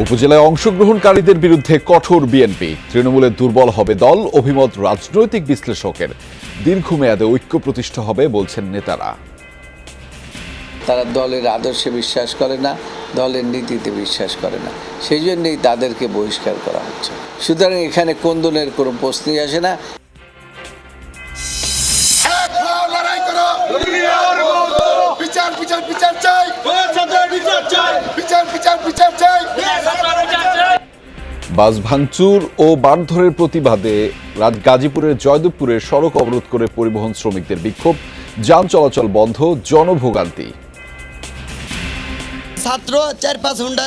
উপজেলায় অংশগ্রহণকারীদের বিরুদ্ধে কঠোর বিএনপি, তৃণমূলের দুর্বল হবে দল, অভিমত রাজনৈতিক বিশ্লেষকের। দীর্ঘমেয়াদে ঐক্য প্রতিষ্ঠা হবে বলছেন নেতারা। তারা দলের আদর্শে বিশ্বাস করে না, দলের নীতিতে বিশ্বাস করে না, সেই জন্যই তাদেরকে বহিষ্কার করা হচ্ছে। সুতরাং এখানে কোন্দলের কোনো প্রশ্নই আসে না। বাস ভাঙচুর ও মারধরের প্রতিবাদে গাজীপুরের জয়দেবপুরের সড়ক অবরোধ করে পরিবহন শ্রমিকদের বিক্ষোভ, যান চলাচল বন্ধ, জনভোগান্তি। ছাত্র 4-5 ঘন্টা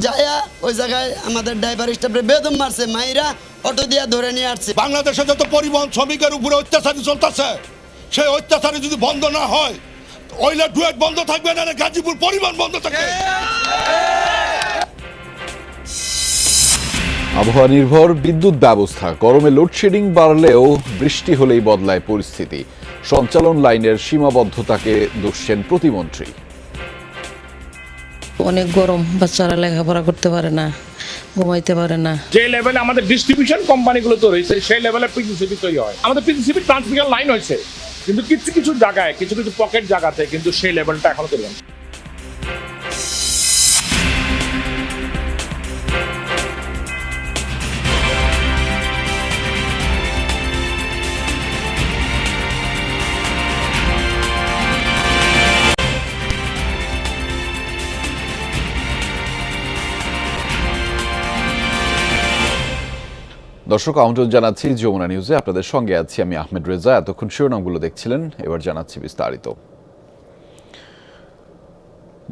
যায়া ওই জায়গায় আমাদের ড্রাইভার স্টাফে বেদম মারছে, মাইরা অটো দিয়া ধরে নিয়ে আসছে। বাংলাদেশে যত পরিবহন শ্রমিকের উপরে অত্যাচারী চলতেছে, সেই অত্যাচারী যদি বন্ধ না হয়, ওইলা ডুয়েট বন্ধ থাকবে না, গাজীপুর পরিবহন বন্ধ থাকবে। আবহাওয়া নির্ভর বিদ্যুৎ ব্যবস্থা, গরমে লোডশেডিং বাড়লেও বৃষ্টি হলেই বদলায় পরিস্থিতি। সঞ্চালন লাইনের সীমাবদ্ধতাকে দোষেন প্রতিমন্ত্রী। অনেক গরম, বাচ্চারা লেখাপড়া করতে পারে না, ঘুমাইতে পারে না। যে লেভেলে আমাদের ডিস্ট্রিবিউশন কোম্পানিগুলো তৈরি হয়েছে, সেই লেভেলে পিসিবি তৈরি হয়। আমাদের পিসিবি ট্রান্সমিশন লাইন হয়েছে, কিন্তু কিছু কিছু জায়গায়, কিছু কিছু পকেট জায়গাতে কিন্তু সেই লেভেলটা এখনো তৈরি হয়নি। দর্শক, আমন্ত্রণ জানাচ্ছি যমুনা নিউজে। আপনাদের সঙ্গে আছি আমি আহমেদ রেজা। এতক্ষণ শিরোনামগুলো দেখছিলেন, এবার জানাচ্ছি বিস্তারিত।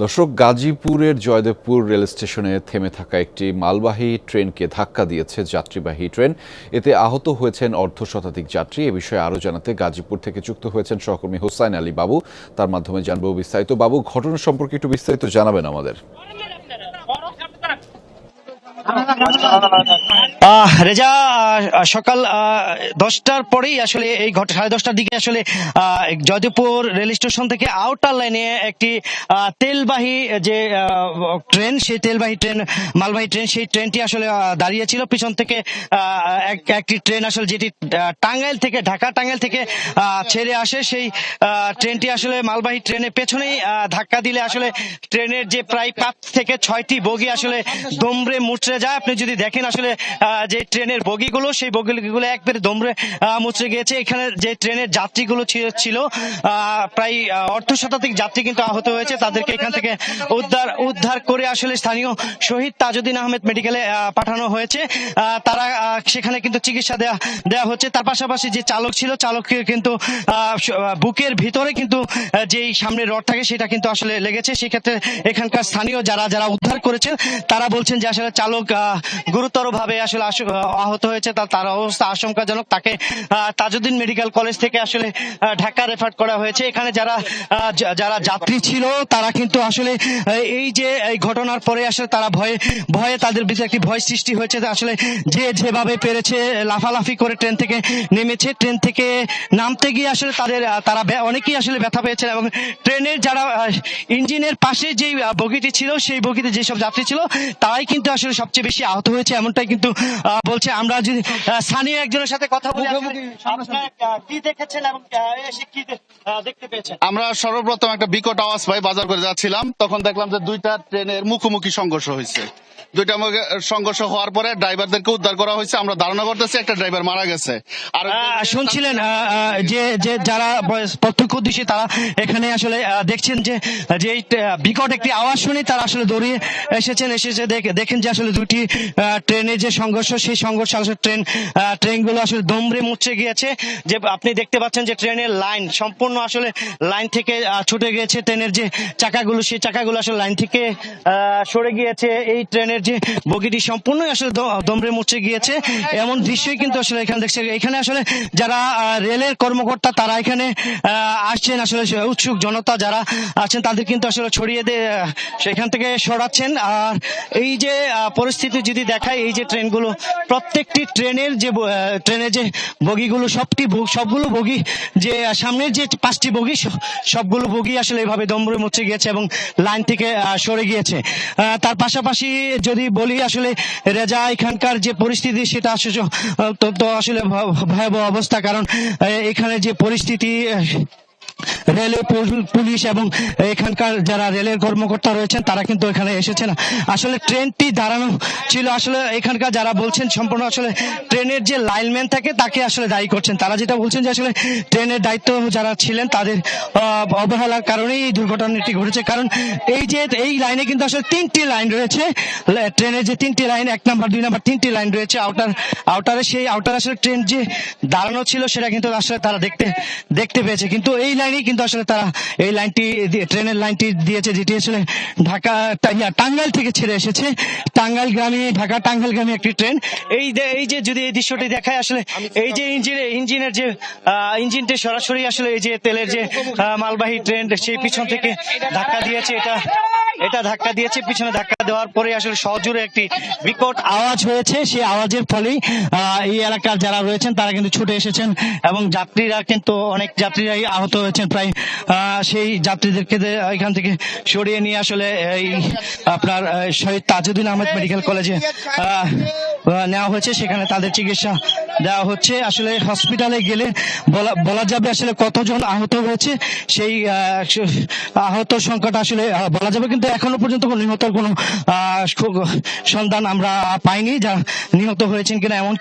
দর্শক, গাজীপুরের জয়দেবপুর রেল স্টেশনে থেমে থাকা একটি মালবাহী ট্রেনকে ধাক্কা দিয়েছে যাত্রীবাহী ট্রেন। এতে আহত হয়েছেন অর্ধশতাধিক যাত্রী। এ বিষয়ে আরও জানাতে গাজীপুর থেকে যুক্ত হয়েছেন সহকর্মী হোসাইন আলী বাবু। তার মাধ্যমে জানবো বিস্তারিত। বাবু, ঘটনা সম্পর্কে একটু বিস্তারিত জানাবেন আমাদের। রেজা, সকাল 10টার পরেই আসলে এই 10:30টার দিকে আসলে জয়দেবপুর রেল স্টেশন থেকে আউটার লাইনে একটি তেলবাহী যে ট্রেন, সেই তেলবাহী ট্রেন, মালবাহী ট্রেন, সেই ট্রেনটি আসলে দাঁড়িয়েছিল। পিছন থেকে একটি ট্রেন আসলে যেটি টাঙ্গাইল থেকে, ঢাকা টাঙ্গাইল থেকে ছেড়ে আসে, সেই ট্রেনটি আসলে মালবাহী ট্রেনের পেছনেই ধাক্কা দিলে আসলে ট্রেনের যে প্রায় 5 থেকে 6টি বগি আসলে দমড়ে মুচড়ে যায়। আপনি যদি দেখেন আসলে যে ট্রেনের বগিগুলো, সেই বগিগুলো একবারে দমড়ে মুচড়ে গিয়েছে। এখানে যে ট্রেনের যাত্রীগুলো ছিল প্রায় অর্ধশতাধিক যাত্রী কিন্তু আহত হয়েছে। তাদেরকে এখান থেকে উদ্ধার করে আসলে স্থানীয় শহীদ তাজউদ্দিন আহমেদ মেডিকেলে পাঠানো হয়েছে। তারা সেখানে কিন্তু চিকিৎসা দেওয়া হচ্ছে। তার পাশাপাশি যে চালক ছিল, চালককে কিন্তু বুকের ভিতরে কিন্তু যেই সামনের রড থাকে সেটা কিন্তু আসলে লেগেছে। সেক্ষেত্রে এখানকার স্থানীয় যারা উদ্ধার করেছেন তারা বলছেন যে আসলে চালক গুরুতর ভাবে আসলে আহত হয়েছে। তার অবস্থা আশঙ্কাজনক। তাকে তাজউদ্দিন মেডিকেল কলেজ থেকে আসলে ঢাকা রেফার করা হয়েছে। এখানে যারা যাত্রী ছিল তারা কিন্তু আসলে এই যে এই ঘটনার পরে আসলে তারা ভয়ে তাদের ভিতরে একটি ভয় সৃষ্টি হয়েছে। আসলে যেভাবে পেরেছে লাফালাফি করে ট্রেন থেকে নেমেছে। ট্রেন থেকে নামতে গিয়ে আসলে তারা অনেকেই আসলে ব্যথা পেয়েছেন, এবং ট্রেনের যারা ইঞ্জিনের পাশে যে বগিটি ছিল, সেই বগিতে যেসব যাত্রী ছিল তারাই কিন্তু আসলে সবচেয়ে বেশি আহত হয়েছে, এমনটাই কিন্তু বলছে। আমরা যদি স্থানীয় একজনের সাথে কথা বলি, কি দেখেছেন এবং কি দেখতে পেয়েছেন? আমরা সর্বপ্রথম একটা বিকট আওয়াজ পাই, বাজার করে যাচ্ছিলাম, তখন দেখলাম যে 2টা ট্রেনের মুখোমুখি সংঘর্ষ হয়েছে। 2টা সংঘর্ষ হওয়ার পরে ড্রাইভারদেরকে উদ্ধার করা হয়েছে। আমরা ধারণা করতেছি একটা ড্রাইভার মারা গেছে। আর শুনছিলেন যে যারা প্রত্যক্ষদর্শী তারা এখানে আসলে দেখছেন যে বিকট একটি আওয়াজ শুনে তারা আসলে দৌড়িয়ে এসে দেখেন যে আসলে 2টি ট্রেনের যে সংঘর্ষ, সেই সংঘর্ষ আসলে ট্রেনগুলো আসলে দমড়ে মুচড়ে গিয়েছে। যে আপনি দেখতে পাচ্ছেন যে ট্রেনের লাইন সম্পূর্ণ আসলে লাইন থেকে ছুটে গিয়েছে। ট্রেনের যে চাকাগুলো, সেই চাকাগুলো আসলে লাইন থেকে সরে গিয়েছে। এই ট্রেনের যে বগিটি সম্পূর্ণ আসলে দমড়ে মুচড়ে গিয়েছে, এমন দৃশ্যই কিন্তু আসলে এখানে দেখছে। এখানে আসলে যারা রেলের কর্মকর্তা তারা এখানে আসছেন, আসলে উৎসুক জনতা যারা আছেন তাদের কিন্তু আসলে ছড়িয়ে দিয়ে সেখান থেকে সরাচ্ছেন। আর এই যে পরিস্থিতি যদি দেখায়, এই যে ট্রেনগুলো, প্রত্যেকটি ট্রেনের যে বগিগুলো, সবগুলো বগি, যে সামনের যে 5টি বগি, সবগুলো বগি আসলে এভাবে দমরে মুচড়ে গিয়েছে এবং লাইন থেকে সরে গিয়েছে। তার পাশাপাশি যদি বলি আসলে রেজা, এখানকার যে পরিস্থিতি সেটা আসলে ভয়াবহ অবস্থা। কারণ এখানে যে পরিস্থিতি, রেলের পুলিশ এবং এখানকার যারা রেলের কর্মকর্তা রয়েছেন তারা কিন্তু এখানে এসেছেন। আসলে ট্রেনটি দাঁড়ানো ছিল, আসলে এখানকার যারা বলছেন সম্পূর্ণ আসলে ট্রেনের যে লাইনম্যান থাকে তাকে আসলে দায়ী করছেন। তারা যেটা বলছেন যে আসলে ট্রেনের দায়িত্ব যারা ছিলেন তাদের অবহেলার কারণেই এই দুর্ঘটনাটি ঘটেছে। কারণ এই লাইনে কিন্তু আসলে 3টি লাইন রয়েছে, ট্রেনের যে 3টি লাইন, 1 নাম্বার 2 নাম্বার 3টি লাইন রয়েছে আউটারে। সেই আউটারে আসলে ট্রেন যে দাঁড়ানো ছিল সেটা কিন্তু আসলে তারা দেখতে পেয়েছে। কিন্তু এই লাইনে কিন্তু আসলে তারা এই লাইনটি, ট্রেনের লাইনটি দিয়েছে যেটি আসলে টাঙ্গাইল থেকে ছেড়ে এসেছে, ঢাকা টাঙ্গাইলগামী একটি ট্রেন। এই যে যদি এই দৃশ্যটি দেখায়, আসলে এই যে ইঞ্জিনের যে ইঞ্জিনটি সরাসরি আসলে এই যে তেলের যে মালবাহী ট্রেন, সেই পিছন থেকে ধাক্কা দিয়েছে। এটা ধাক্কা দিয়েছে, পিছনে ধাক্কা দেওয়ার পরে আসলে সজোরে একটি বিকট আওয়াজ হয়েছে। সেই আওয়াজের ফলেই এই এলাকার যারা রয়েছেন তারা কিন্তু ছুটে এসেছেন এবং অনেক যাত্রীরাই আহত হয়েছেন। প্রায় সেই যাত্রীদেরকে এখান থেকে সরিয়ে নিয়ে আসলে এই আপনার শহীদ তাজউদ্দিন আহমেদ মেডিকেল কলেজে নেওয়া হয়েছে, সেখানে তাদের চিকিৎসা দেওয়া হচ্ছে। আসলে হসপিটালে গেলে বলা যাবে আসলে কতজন আহত হয়েছে, সেই আহত সংখ্যাটা আসলে বলা যাবে, কিন্তু এখনো পর্যন্ত নিহতের কোনো সন্ধান আমরা পাইনি। যারা নিহত হয়েছেন কিনা এমন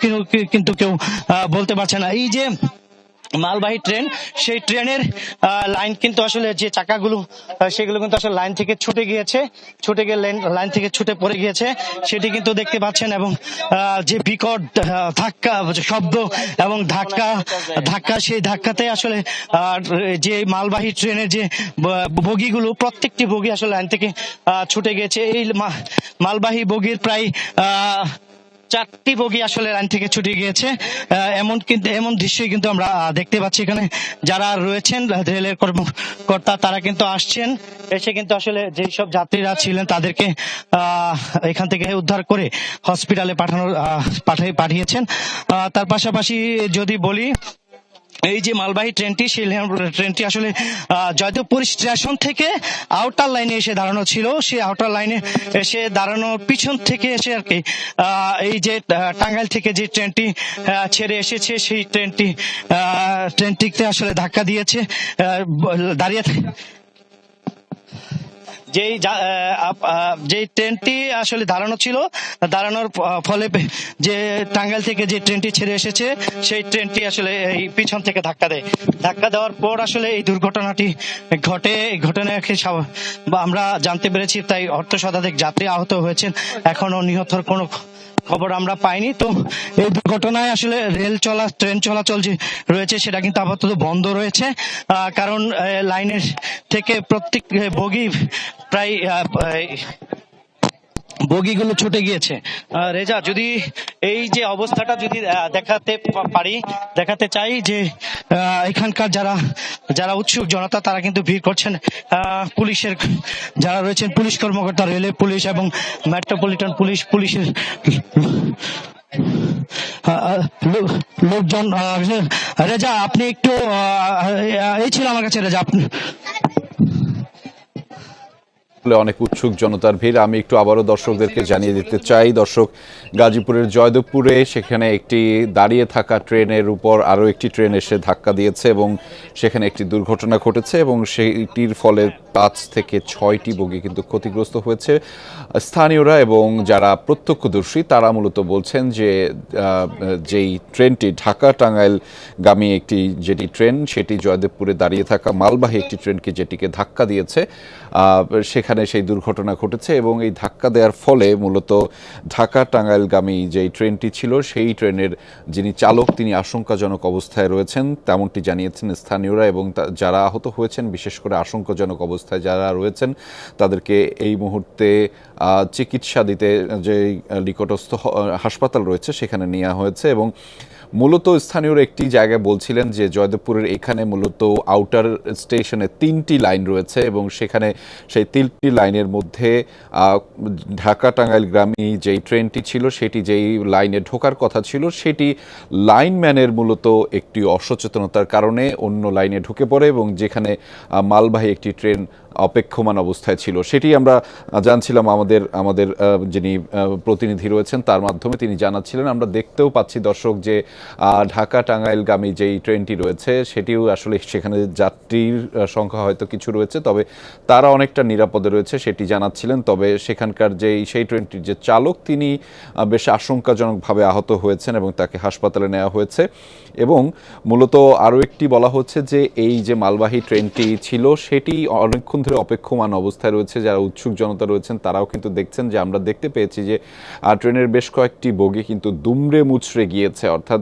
কিন্তু কেউ বলতে পারছে না। এই যে মালবাহী ট্রেন, সেই ট্রেনের লাইন কিন্তু আসলে যে চাকাগুলো সেগুলো কিন্তু আসলে লাইন থেকে ছুটে গিয়ে লাইন থেকে ছুটে পড়ে গিয়েছে, সেটি কিন্তু দেখতে পাচ্ছেন। এবং যে বিকট ধাক্কা শব্দ এবং ধাক্কা সেই ধাক্কাতে আসলে যে মালবাহী ট্রেনের যে বগিগুলো, প্রত্যেকটি বগি আসলে লাইন থেকে ছুটে গিয়েছে। এই মালবাহী বগির প্রায় 4টি বগি আসলে লাইন থেকে ছুটে গিয়েছে। এমন দৃশ্যই কিন্তু আমরা দেখতে পাচ্ছি। এখানে যারা রয়েছেন রেলের কর্মকর্তা তারা কিন্তু আসছেন, এসে কিন্তু আসলে যেসব যাত্রীরা ছিলেন তাদেরকে এখান থেকে উদ্ধার করে হসপিটালে পাঠিয়েছেন। তার পাশাপাশি যদি বলি, এই যে মালবাহী ট্রেনটি আসলে জয়দেবপুর স্টেশন থেকে আউটার লাইনে এসে দাঁড়ানো ছিল। সেই আউটার লাইনে এসে দাঁড়ানোর পিছন থেকে এসে আর কি এই যে টাঙ্গাইল থেকে যে ট্রেনটি ছেড়ে এসেছে সেই ট্রেনটিতে আসলে ধাক্কা দিয়েছে। দাঁড়িয়ে যে ট্রেনটি আসলে দাঁড়ানো ছিল, দাঁড়ানোর ফলে যে টাঙ্গাইল থেকে যে ট্রেনটি ছেড়ে এসেছে সেই ট্রেনটি আসলে এই পিছন থেকে ধাক্কা দেওয়ার পর আসলে এই দুর্ঘটনাটি ঘটে। ঘটনায় আমরা জানতে পেরেছি, তাই অর্ধশতাধিক যাত্রী আহত হয়েছেন। এখনো নিহতর কোনো খবর আমরা পাইনি। তো এই দুর্ঘটনায় আসলে ট্রেন চলাচল যে রয়েছে সেটা কিন্তু আপাতত বন্ধ রয়েছে, কারণ লাইনের থেকে প্রত্যেক প্রায় বগিগুলো ছুটে গিয়েছে। রেজা, যদি এই যে অবস্থাটা যদি দেখাতে চাই, যে এখানকার যারা উৎসুক জনতা তারা কিন্তু ভিড় করছেন। পুলিশের যারা রয়েছেন, পুলিশ কর্মকর্তা, রেলের পুলিশ এবং মেট্রোপলিটন পুলিশের লোকজন। রেজা, আপনি একটু এই ছিল আমার কাছে। রেজা, আপনি অনেক উৎসুক জনতার ভিড়। আমি একটু আবারও দর্শকদেরকে জানিয়ে দিতে চাই, দর্শক, গাজীপুরের জয়দেবপুরে সেখানে একটি দাঁড়িয়ে থাকা ট্রেনের উপর আরও একটি ট্রেন এসে ধাক্কা দিয়েছে এবং সেখানে একটি দুর্ঘটনা ঘটেছে এবং সেইটির ফলে 5 থেকে 6টি বগি কিন্তু ক্ষতিগ্রস্ত হয়েছে। স্থানীয়রা এবং যারা প্রত্যক্ষদর্শী তারা মূলত বলছেন যে যেই ট্রেনটি ঢাকা টাঙ্গাইলগামী যেটি ট্রেন, সেটি জয়দেবপুরে দাঁড়িয়ে থাকা মালবাহী একটি ট্রেনকে যেটিকে ধাক্কা দিয়েছে, সেখানে সেই দুর্ঘটনা ঘটেছে। এবং এই ধাক্কা দেওয়ার ফলে মূলত ঢাকা টাঙ্গাইলগামী যেই ট্রেনটি ছিল সেই ট্রেনের যিনি চালক তিনি আশঙ্কাজনক অবস্থায় রয়েছেন, তেমনটি জানিয়েছেন স্থানীয়রা। এবং যারা আহত হয়েছেন, বিশেষ করে আশঙ্কাজনক অবস্থায় যারা রয়েছেন, তাদেরকে এই মুহূর্তে চিকিৎসা দিতে যে নিকটস্থ হাসপাতাল রয়েছে সেখানে নেওয়া হয়েছে। এবং মূলত স্থানীয়রা একটি জায়গায় বলছিলেন যে জয়দেবপুরের এখানে মূলত আউটার স্টেশনে 3টি লাইন রয়েছে এবং সেখানে সেই 3টি লাইনের মধ্যে ঢাকা টাঙ্গাইলগামী যেই ট্রেনটি ছিল সেটি যেই লাইনে ঢোকার কথা ছিল সেটি লাইনম্যানের মূলত একটি অসচেতনতার কারণে অন্য লাইনে ঢুকে পড়ে এবং যেখানে মালবাহী একটি ট্রেন অপেক্ষমান অবস্থায় ছিল সেটি আমরা জানছিলাম আমাদের যিনি প্রতিনিধি রয়েছেন তার মাধ্যমে তিনি জানাচ্ছিলেন। আমরা দেখতেও পাচ্ছি দর্শক যে ঢাকা টাঙ্গাইলগামী যেই ট্রেনটি রয়েছে সেটিও আসলে সেখানে যাত্রীর সংখ্যা হয়তো কিছু রয়েছে, তবে তারা অনেকটা নিরাপদে রয়েছে সেটি জানাচ্ছিলেন। তবে সেখানকার সেই ট্রেনটির যে চালক তিনি বেশ আশঙ্কাজনকভাবে আহত হয়েছেন এবং তাকে হাসপাতালে নেওয়া হয়েছে। এবং মূলত আরও একটি বলা হচ্ছে যে এই যে মালবাহী ট্রেনটি ছিল সেটি অনেকক্ষণ ধরে অপেক্ষমান অবস্থায় রয়েছে। যারা উৎসুক জনতা রয়েছেন তারাও কিন্তু দেখছেন যে আমরা দেখতে পেয়েছি যে ট্রেনের বেশ কয়েকটি বগি কিন্তু দুমড়ে মুচড়ে গিয়েছে, অর্থাৎ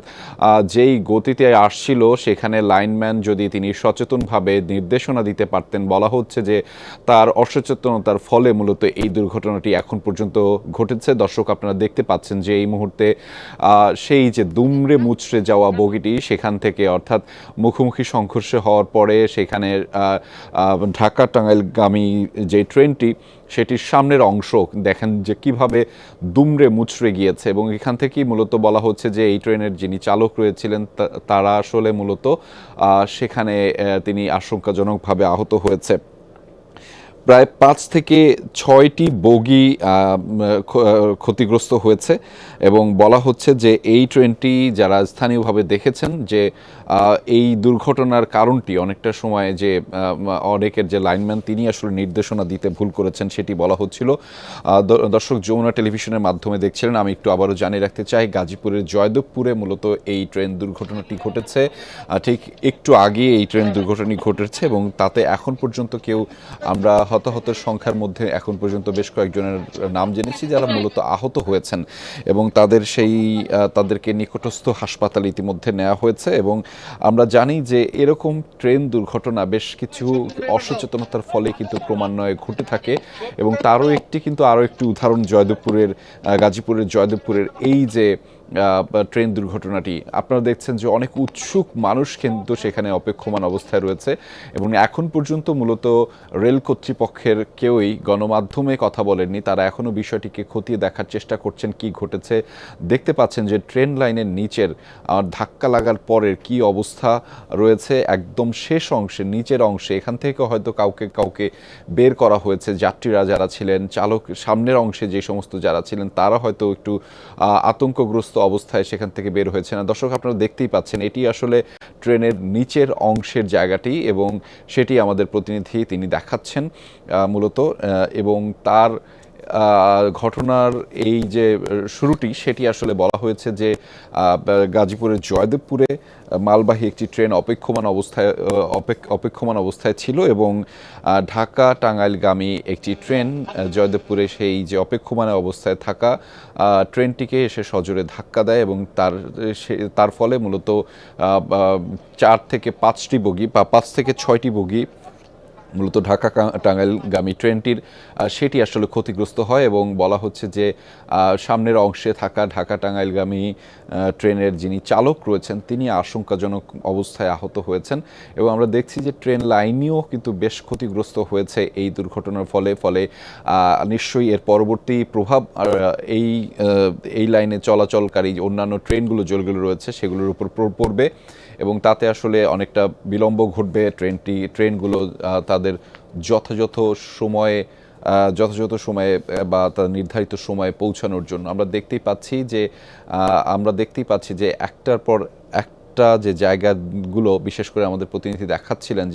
যেই গতিতে আসছিল সেখানে লাইনম্যান যদি তিনি সচেতনভাবে নির্দেশনা দিতে পারতেন, বলা হচ্ছে যে তার অসচেতনতার ফলে মূলত এই দুর্ঘটনাটি এখন পর্যন্ত ঘটেছে। দর্শক আপনারা দেখতে পাচ্ছেন যে এই মুহূর্তে সেই যে দুমড়ে মুচড়ে যাওয়া বগিটি সেখান থেকে অর্থাৎ মুখোমুখি সংঘর্ষে হওয়ার পরে সেখানে ঢাকা টাঙ্গাইলগামী যে ট্রেনটি সেটির সামনের অংশ দেখেন যে কিভাবে দুমড়ে মুচড়ে গিয়েছে এবং এখান থেকেই মূলত বলা হচ্ছে যে এই ট্রেনের যিনি চালক রয়েছিলেন তারা আসলে মূলত সেখানে তিনি আশঙ্কাজনকভাবে আহত হয়েছে। প্রায় 5 থেকে 6টি বগি ক্ষতিগ্রস্ত হয়েছে এবং বলা হচ্ছে যে এই ট্রেনটি যারা স্থানীয়ভাবে দেখেছেন যে এই দুর্ঘটনার কারণটি অনেকটা সময় যে অনেকের যে লাইনম্যান তিনি আসলে নির্দেশনা দিতে ভুল করেছেন সেটি বলা হচ্ছিল। দর্শক যমুনা টেলিভিশনের মাধ্যমে দেখছিলেন, আমি একটু আবারও জানিয়ে রাখতে চাই গাজীপুরের জয়দেবপুরে মূলত এই ট্রেন দুর্ঘটনাটি ঘটেছে। ঠিক একটু আগে এই ট্রেন দুর্ঘটনাটি ঘটেছে এবং তাতে এখন পর্যন্ত কেউ আমরা হতাহতের সংখ্যার মধ্যে এখন পর্যন্ত বেশ কয়েকজনের নাম জেনেছি যারা মূলত আহত হয়েছেন এবং তাদেরকে নিকটস্থ হাসপাতালে ইতিমধ্যে নেওয়া হয়েছে। এবং আমরা জানি যে এরকম ট্রেন দুর্ঘটনা বেশ কিছু অসচেতনতার ফলে কিন্তু ক্রমান্বয়ে ঘটে থাকে এবং তারও একটি উদাহরণ গাজীপুরের জয়দেবপুরের এই যে ট্রেন দুর্ঘটনাটি। আপনারা দেখছেন যে অনেক উৎসুক মানুষ কিন্তু সেখানে অপেক্ষমান অবস্থায় রয়েছে এবং এখন পর্যন্ত মূলত রেল কর্তৃপক্ষের কেউই গণমাধ্যমে কথা বলেননি। তারা এখনও বিষয়টিকে খতিয়ে দেখার চেষ্টা করছেন কি ঘটেছে। দেখতে পাচ্ছেন যে ট্রেন লাইনের নিচের ধাক্কা লাগার পরের কি অবস্থা রয়েছে একদম শেষ অংশে নিচের অংশে, এখান থেকে হয়তো কাউকে বের করা হয়েছে। যাত্রীরা যারা ছিলেন, চালক সামনের অংশে যে সমস্ত যারা ছিলেন তারা হয়তো একটু আতঙ্কগ্রস্ত অবস্থায় সেখান থেকে বের হয়েছে না। দর্শক আপনারা দেখতেই পাচ্ছেন এটি আসলে ট্রেনের নিচের অংশের জায়গাটি এবং সেটি আমাদের প্রতিনিধি তিনি দেখাচ্ছেন মূলত এবং তার ঘটনার এই যে শুরুটি সেটি আসলে বলা হয়েছে যে গাজীপুরের জয়দেবপুরে মালবাহী একটি ট্রেন অপেক্ষমান অবস্থায় ছিল এবং ঢাকা টাঙ্গাইলগামী একটি ট্রেন জয়দেবপুরে সেই যে অপেক্ষমান অবস্থায় থাকা ট্রেনটিকে এসে সজোরে ধাক্কা দেয় এবং তার ফলে মূলত 4 থেকে 5টি বগি বা 5 থেকে 6টি বগি মূলত ঢাকা টাঙ্গাইলগামী ট্রেনটির সেটি আসলে ক্ষতিগ্রস্ত হয় এবং বলা হচ্ছে যে সামনের অংশে থাকা ঢাকা টাঙ্গাইলগামী ট্রেনের যিনি চালক রয়েছেন তিনি আশঙ্কাজনক অবস্থায় আহত হয়েছেন এবং আমরা দেখছি যে ট্রেন লাইনও কিন্তু বেশ ক্ষতিগ্রস্ত হয়েছে এই দুর্ঘটনার ফলে নিশ্চয়ই এর পরবর্তী প্রভাব এই লাইনে চলাচলকারী অন্যান্য ট্রেনগুলো রয়েছে সেগুলোর উপর পড়বে এবং তাতে আসলে অনেকটা বিলম্ব ঘটবে ট্রেনগুলো তাদের যথাযথ সময়ে বা তার নির্ধারিত সময়ে পৌঁছানোর জন্য। আমরা দেখতেই পাচ্ছি যে একটার পর একটা যে জায়গাগুলো বিশেষ করে আমাদের প্রতিনিধি দেখাচ্ছিলেন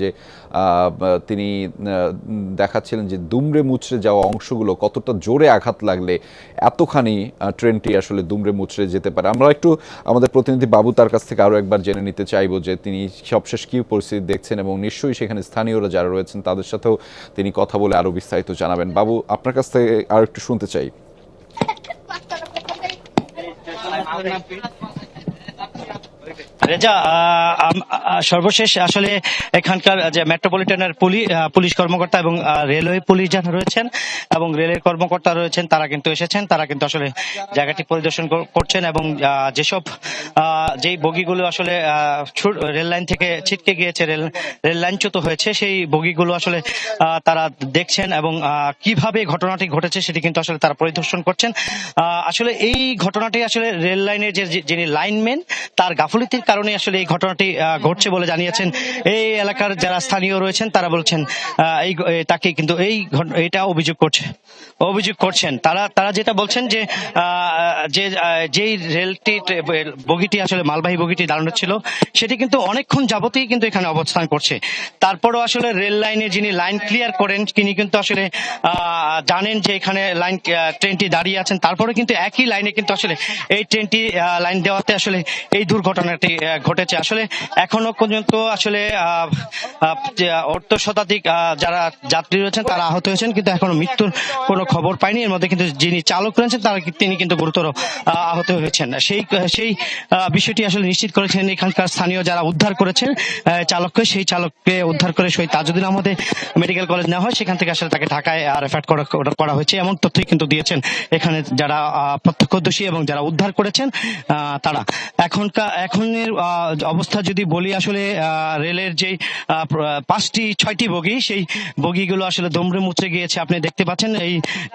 তিনি দেখাচ্ছিলেন যে দুমড়ে মুচড়ে যাওয়া অংশগুলো কতটা জোরে আঘাত লাগলে এতখানি ট্রেনটি আসলে দুমড়ে মুচড়ে যেতে পারে। আমরা একটু আমাদের প্রতিনিধি বাবু তার কাছ থেকে আরও একবার জেনে নিতে চাইব যে তিনি সবশেষ কী পরিস্থিতি দেখছেন এবং নিশ্চয়ই সেখানে স্থানীয়রা যারা রয়েছেন তাদের সাথেও তিনি কথা বলে আরও বিস্তারিত জানাবেন। বাবু আপনার কাছ থেকে আরও একটু শুনতে চাই। রেজা, সর্বশেষ আসলে এখানকার যে মেট্রোপলিটনের পুলিশ কর্মকর্তা এবং রেলওয়ে পুলিশ যারা রয়েছেন এবং রেলের কর্মকর্তা রয়েছেন তারা কিন্তু এসেছেন, তারা কিন্তু আসলে জায়গাটি পরিদর্শন করছেন এবং যেসব যেই বগিগুলো আসলে রেল লাইন থেকে ছিটকে গিয়েছে, রেল লাইনচ্যুত হয়েছে, সেই বগিগুলো আসলে তারা দেখছেন এবং কিভাবে ঘটনাটি ঘটেছে সেটি কিন্তু আসলে তারা পরিদর্শন করছেন। আসলে এই ঘটনাটি আসলে রেল লাইনের যিনি লাইনম্যান তার গাফিলতির কারণে আসলে এই ঘটনাটি ঘটছে বলে জানিয়েছেন এই এলাকার যারা স্থানীয় রয়েছেন। তারা বলছেন তাকে কিন্তু এটা অভিযোগ করছেন তারা যেটা বলছেন যে যেই বগিটি আসলে মালবাহী বগিটি দাঁড়ানো ছিল সেটি কিন্তু অনেকক্ষণ যাবতই কিন্তু এখানে অবস্থান করছে। তারপরও আসলে রেল লাইনে যিনি লাইন ক্লিয়ার করেন তিনি কিন্তু আসলে জানেন যে এখানে ট্রেনটি দাঁড়িয়ে আছেন, তারপরে কিন্তু একই লাইনে কিন্তু আসলে এই ট্রেনটি লাইন দেওয়াতে আসলে এই দুর্ঘটনাটি ঘটেছে। আসলে এখনো পর্যন্ত আসলে অর্ধ শতাধিক যারা যাত্রী রয়েছেন তারা আহত হয়েছেন, কিন্তু এখনো মৃত্যুর কোনো খবর পাইনি। এর মধ্যে কিন্তু যিনি চালক রয়েছেন তিনি কিন্তু গুরুতর আহত হয়েছেন। সেই বিষয়টি আসলে নিশ্চিত করেছেন এখানকার স্থানীয় যারা উদ্ধার করেছেন সেই চালককে উদ্ধার করে শহীদ তাজউদ্দিন আহমদের মেডিকেল কলেজ নেওয়া হয়, সেখান থেকে আসলে তাকে ঢাকায় রেফার করা হয়েছে, এমন তথ্যই কিন্তু দিয়েছেন এখানে যারা প্রত্যক্ষদর্শী এবং যারা উদ্ধার করেছেন তারা। এখনের অবস্থা যদি বলি, আসলে রেলের যে 6টি বগি, সেই বগিগুলো আসলে দমড়ে মুচড়ে গিয়েছে। আপনি দেখতে পাচ্ছেন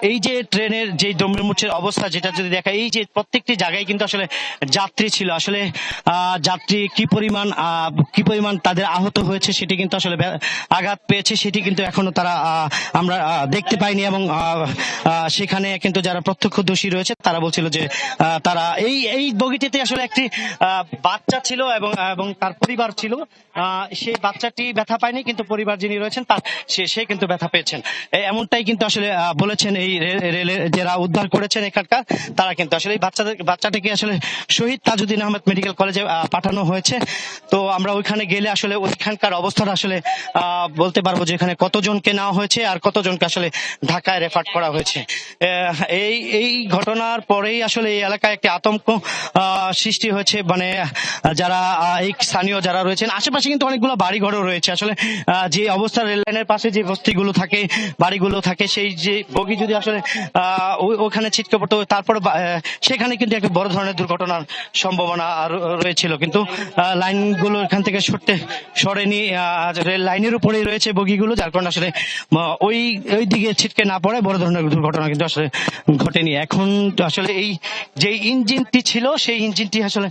এই যে ট্রেনের যে দমড়ে মুচড়ে অবস্থা, যেটা যদি দেখা, এই যে প্রত্যেকটি জায়গায় কিন্তু আসলে যাত্রী ছিল। আসলে যাত্রী কি পরিমাণ তাদের আহত হয়েছে সেটি কিন্তু আসলে আঘাত পেয়েছে সেটি কিন্তু এখনো আমরা দেখতে পাইনি। এবং সেখানে কিন্তু যারা প্রত্যক্ষদর্শী রয়েছে তারা বলছিল যে তারা এই বগিটিতে আসলে একটি বাচ্চা ছিল এবং তার পরিবার ছিল। সেই বাচ্চাটি ব্যথা পায়নি, কিন্তু পরিবার যিনি রয়েছেন সে কিন্তু ব্যথা পেয়েছেন, এমনটাই কিন্তু আসলে বলেছেন এই রেলের যারা উদ্ধার করেছেন এখানকার তারা। কিন্তু আসলে এই বাচ্চাটিকে আসলে শহীদ তাজউদ্দিন আহমেদ মেডিকেল কলেজে পাঠানো হয়েছে। তো আমরা ওইখানে গেলে আসলে ওইখানকার অবস্থাটা আসলে বলতে পারবো যে এখানে কতজনকে নেওয়া হয়েছে আর কতজনকে আসলে ঢাকায় রেফার করা হয়েছে। এই ঘটনার পরেই আসলে এই এলাকায় একটি আতঙ্ক সৃষ্টি হয়েছে। মানে যারা এই স্থানীয় যারা রয়েছেন, আশেপাশে কিন্তু অনেকগুলো বাড়িঘরও রয়েছে। আসলে যে অবস্থা রেল লাইনের পাশে যে বস্তিগুলো থাকে, বাড়িগুলো থাকে, সেই যে বগি যদি আসলে ওখানে ছিটকে পড়তো, তারপর সেখানে কিন্তু একটা বড় ধরনের দুর্ঘটনার সম্ভাবনা রয়েছিল। কিন্তু লাইনগুলো এখান থেকে সরেনি, রেল লাইনের উপরেই রয়েছে বগিগুলো, যার কারণে আসলে ওই দিকে ছিটকে না পড়ে বড় ধরনের দুর্ঘটনা কিন্তু আসলে ঘটেনি। এখন আসলে এই যে ইঞ্জিনটি ছিল সেই ইঞ্জিনটি আসলে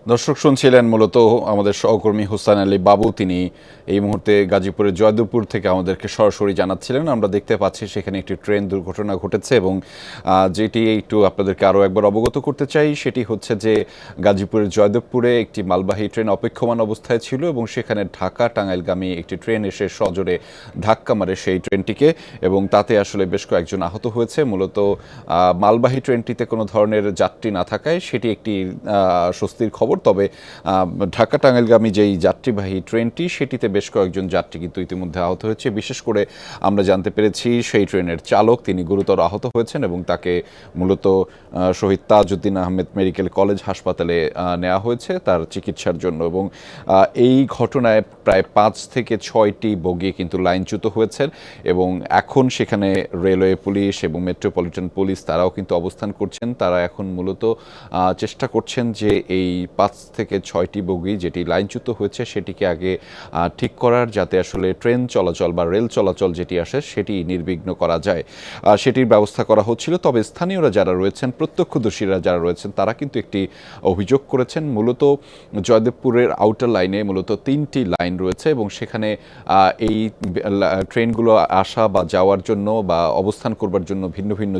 দর্শক শুনছিলেন মূলত আমাদের সহকর্মী হুসাইন আলী বাবু, তিনি এই মুহূর্তে গাজীপুরের জয়দেবপুর থেকে আমাদেরকে সরাসরি জানাচ্ছিলেন। আমরা দেখতে পাচ্ছি সেখানে একটি ট্রেন দুর্ঘটনা ঘটেছে এবং যেটি একটু আপনাদেরকে আরও একবার অবগত করতে চাই সেটি হচ্ছে যে গাজীপুরের জয়দেবপুরে একটি মালবাহী ট্রেন অপেক্ষমান অবস্থায় ছিল এবং সেখানে ঢাকা টাঙ্গাইলগামী একটি ট্রেন এসে সজোরে ধাক্কা মারে সেই ট্রেনটিকে এবং তাতে আসলে বেশ কয়েকজন আহত হয়েছে। মূলত মালবাহী ট্রেনটিতে কোনো ধরনের যাত্রী না থাকায় সেটি একটি স্বস্তির খবর। তবে ঢাকা টাঙ্গাইলগামী যেই যাত্রীবাহী ট্রেনটি সেটিতে বেশ কয়েকজন যাত্রী কিন্তু ইতিমধ্যে আহত হয়েছে। বিশেষ করে আমরা জানতে পেরেছি সেই ট্রেনের চালক তিনি গুরুতর আহত হয়েছেন এবং তাকে মূলত শহীদ তাজউদ্দিন আহমেদ মেডিকেল কলেজ হাসপাতালে নেওয়া হয়েছে তার চিকিৎসার জন্য। এবং এই ঘটনায় প্রায় 5 থেকে 6টি বগি কিন্তু লাইনচ্যুত হয়েছেন এবং এখন সেখানে রেলওয়ে পুলিশ এবং মেট্রোপলিটন পুলিশ তারাও কিন্তু অবস্থান করছেন। তারা এখন মূলত চেষ্টা করছেন যে এই 5 থেকে 6টি বগি যেটি লাইনচ্যুত হয়েছে সেটিকে আগে ঠিক করার, যাতে আসলে ট্রেন চলাচল বা রেল চলাচল যেটি আসে সেটি নির্বিঘ্ন করা যায়, সেটির ব্যবস্থা করা হচ্ছিল। তবে স্থানীয়রা যারা রয়েছেন, প্রত্যক্ষদর্শীরা যারা রয়েছেন, তারা কিন্তু একটি অভিযোগ করেছেন। মূলত জয়দেবপুরের আউটার লাইনে মূলত 3টি লাইন রয়েছে এবং সেখানে এই ট্রেনগুলো আসা বা যাওয়ার জন্য বা অবস্থান করবার জন্য ভিন্ন ভিন্ন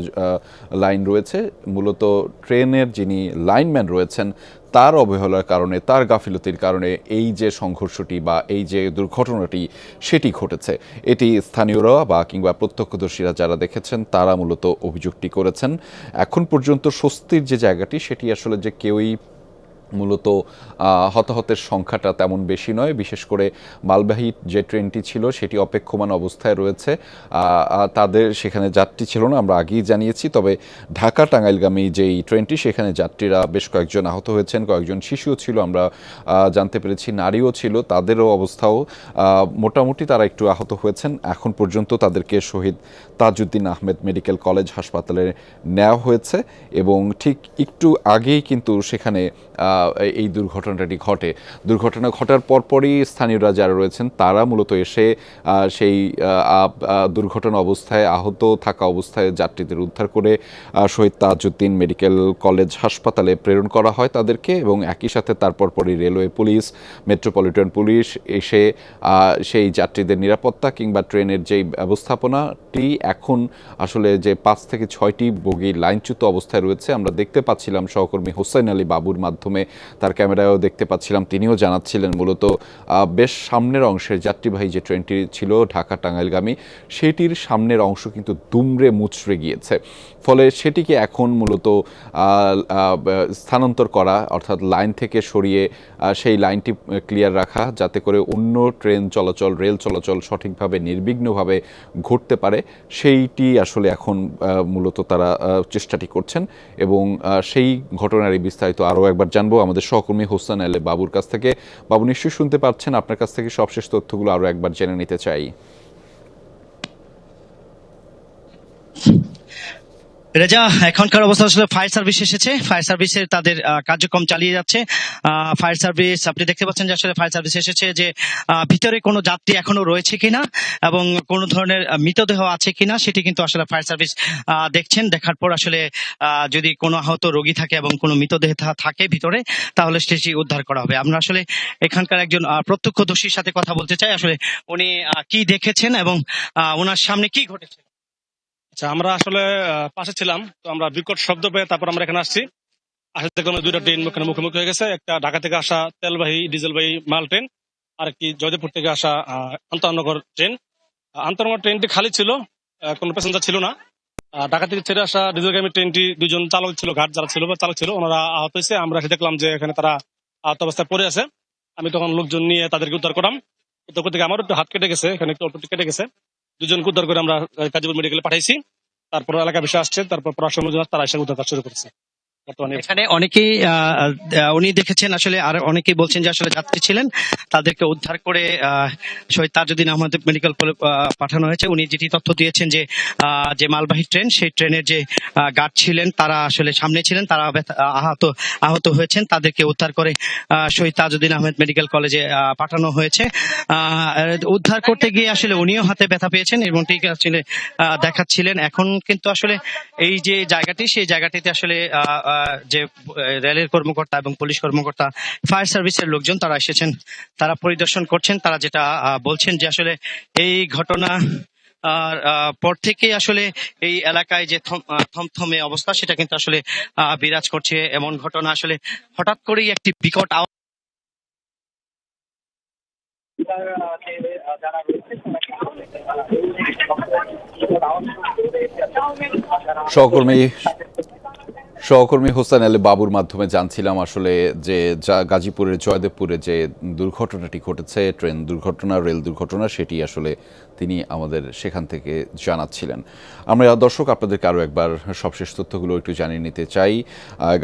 লাইন রয়েছে। মূলত ট্রেনের যিনি লাইনম্যান রয়েছেন তার অবহেলার কারণে, তার গাফিলতির কারণে এই যে সংঘর্ষটি বা এই যে দুর্ঘটনাটি সেটি ঘটেছে। এটি স্থানীয়রা বা কিংবা প্রত্যক্ষদর্শীরা যারা দেখেছেন তারা মূলত অভিযোগটি করেছেন। এখন পর্যন্ত স্বস্তির যে জায়গাটি সেটি আসলে যে কেউই মূলত হতাহতের সংখ্যাটা তেমন বেশি নয়। বিশেষ করে মালবাহী যে ট্রেনটি ছিল সেটি অপেক্ষমান অবস্থায় রয়েছে, তাদের সেখানে যাত্রী ছিল না, আমরা আগেই জানিয়েছি। তবে ঢাকা টাঙ্গাইলগামী যেই ট্রেনটি সেখানে যাত্রীরা বেশ কয়েকজন আহত হয়েছেন, কয়েকজন শিশুও ছিল, আমরা জানতে পেরেছি নারীও ছিল, তাদেরও অবস্থাও মোটামুটি তারা একটু আহত হয়েছেন। এখন পর্যন্ত তাদেরকে শহীদ তাজউদ্দিন আহমেদ মেডিকেল কলেজ হাসপাতালে নেওয়া হয়েছে এবং ঠিক একটু আগেই কিন্তু সেখানে এই দুর্ঘটনাটি ঘটে। দুর্ঘটনা ঘটার পরপরই স্থানীয়রা যারা রয়েছেন তারা মূলত এসে সেই দুর্ঘটনা অবস্থায় আহত থাকা অবস্থায় যাত্রীদের উদ্ধার করে শহীদ তাজউদ্দিন মেডিকেল কলেজ হাসপাতালে প্রেরণ করা হয় তাদেরকে, এবং একই সাথে তারপর পরই রেলওয়ে পুলিশ, মেট্রোপলিটন পুলিশ এসে সেই যাত্রীদের নিরাপত্তা কিংবা ট্রেনের যেই ব্যবস্থাপনাটি এখন আসলে যে 5 থেকে 6টি বগি লাইনচ্যুত অবস্থায় রয়েছে আমরা দেখতে পাচ্ছিলাম সহকর্মী হোসেন আলী বাবুর মাধ্যমে, তার ক্যামেরায়ও দেখতে পাচ্ছিলাম, তিনিও জানাচ্ছিলেন মূলত বেশ সামনের অংশের যাত্রীবাহী যে ট্রেনটি ছিল ঢাকা টাঙ্গাইলগামী সেটির সামনের অংশ কিন্তু দুমড়ে মুচড়ে গিয়েছে। ফলে সেটিকে এখন মূলত স্থানান্তর করা, অর্থাৎ লাইন থেকে সরিয়ে সেই লাইনটি ক্লিয়ার রাখা যাতে করে অন্য ট্রেন চলাচল, রেল চলাচল সঠিকভাবে নির্বিঘ্নভাবে ঘটতে পারে, সেইটি আসলে এখন মূলত তারা চেষ্টাটি করছেন। এবং সেই ঘটনার এই বিস্তারিত আরও একবার জানবো আমাদের সহকর্মী হোসেন আলী বাবুর কাছ থেকে। বাবু, নিশ্চয়ই শুনতে পাচ্ছেন, আপনার কাছ থেকে সবশেষ তথ্যগুলো আরও একবার জেনে নিতে চাই। রেজা, এখনকার অবস্থা আসলে ফায়ার সার্ভিস এসেছে, ফায়ার সার্ভিসের তাদের কার্যক্রম চালিয়ে যাচ্ছে। ফায়ার সার্ভিস, আপনি দেখতে পাচ্ছেন যে আসলে ফায়ার সার্ভিস এসেছে, যে ভিতরে কোনো যাত্রী এখনো রয়েছে কিনা এবং কোনো ধরনের মৃতদেহ আছে কিনা সেটি কিন্তু আসলে ফায়ার সার্ভিস দেখছেন। দেখার পর আসলে যদি কোনো আহত রোগী থাকে এবং কোনো মৃতদেহ থাকে ভিতরে তাহলে সেটি উদ্ধার করা হবে। আমরা আসলে এখানকার একজন প্রত্যক্ষদর্শীর সাথে কথা বলতে চাই, আসলে উনি কি দেখেছেন এবং ওনার সামনে কি ঘটেছে। আচ্ছা, আমরা আসলে পাশে ছিলাম, তো আমরা বিকট শব্দ পেয়ে তারপর আমরা এখানে আসছি। আসলে দেখলাম দুইটা ট্রেন মুখোমুখি হয়ে গেছে, একটা ঢাকা থেকে আসা তেলবাহী ডিজেলবাহী মাল ট্রেন আর একটি জয়দেবপুর থেকে আসা আন্তনগর ট্রেন। আন্তনগর ট্রেনটি খালি ছিল, কোনো প্যাসেঞ্জার ছিল না। ঢাকা থেকে ছেড়ে আসা ডিজেলগামী ট্রেনটি দুজন চালক ছিল, ঘাট যারা ছিল বা চালক ছিল, ওনারা আহত হয়েছে। আমরা এসে দেখলাম যে এখানে তারা আহত অবস্থায় পড়ে আছে। আমি তখন লোকজন নিয়ে তাদেরকে উদ্ধার করলাম। উদ্ধার করতে গিয়ে আমারও একটু হাত কেটে গেছে, এখানে একটু অল্প কেটে গেছে। দুজনকে উদ্ধার করে আমরা গাজীপুর মেডিকেলে পাঠাইছি। তারপর এলাকা বিষয় আসছে, তারপর পড়াশোনার লোকজন তারা এসে উদ্ধার কাজ শুরু করেছে। এখানে অনেকেই উনি দেখেছেন আসলে, আর অনেকেই বলছেন যে আসলে যাত্রী ছিলেন, তাদেরকে উদ্ধার করে শহীদ তাজউদ্দিন আহমেদ মেডিকেল কলেজ পাঠানো হয়েছে। উনি যেটি তথ্য দিয়েছেন যে যে মালবাহী ট্রেন, সেই ট্রেনের যে গার্ড ছিলেন তারা আসলে সামনে ছিলেন, তারা আহত হয়েছেন, তাদেরকে উদ্ধার করে শহীদ তাজউদ্দিন আহমেদ মেডিকেল কলেজে পাঠানো হয়েছে। উদ্ধার করতে গিয়ে আসলে উনিও হাতে ব্যথা পেয়েছেন এবং ঠিক আসলে দেখাচ্ছিলেন। এখন কিন্তু আসলে এই যে জায়গাটি, সেই জায়গাটিতে আসলে যে রেলের কর্মকর্তা এবং পুলিশ কর্মকর্তা, ফায়ার সার্ভিসের লোকজন তারা এসেছেন, তারা পরিদর্শন করছেন। তারা যেটা বলছেন যে আসলে এই ঘটনা পর থেকে আসলে এই এলাকায় যে থমথমে অবস্থা সেটা কিন্তু আসলে বিরাজ করছে। এমন ঘটনা আসলে হঠাৎ করেই একটি বিকট সহকর্মী হোসেন আলী বাবুর মাধ্যমে জানছিলাম আসলে যে গাজীপুরের জয়দেবপুরে যে দুর্ঘটনাটি ঘটেছে, ট্রেন দুর্ঘটনা, রেল দুর্ঘটনা, সেটি আসলে তিনি আমাদের সেখান থেকে জানাচ্ছিলেন। আমরা দর্শক আপনাদেরকে আরও একবার সবশেষ তথ্যগুলো একটু জানিয়ে নিতে চাই।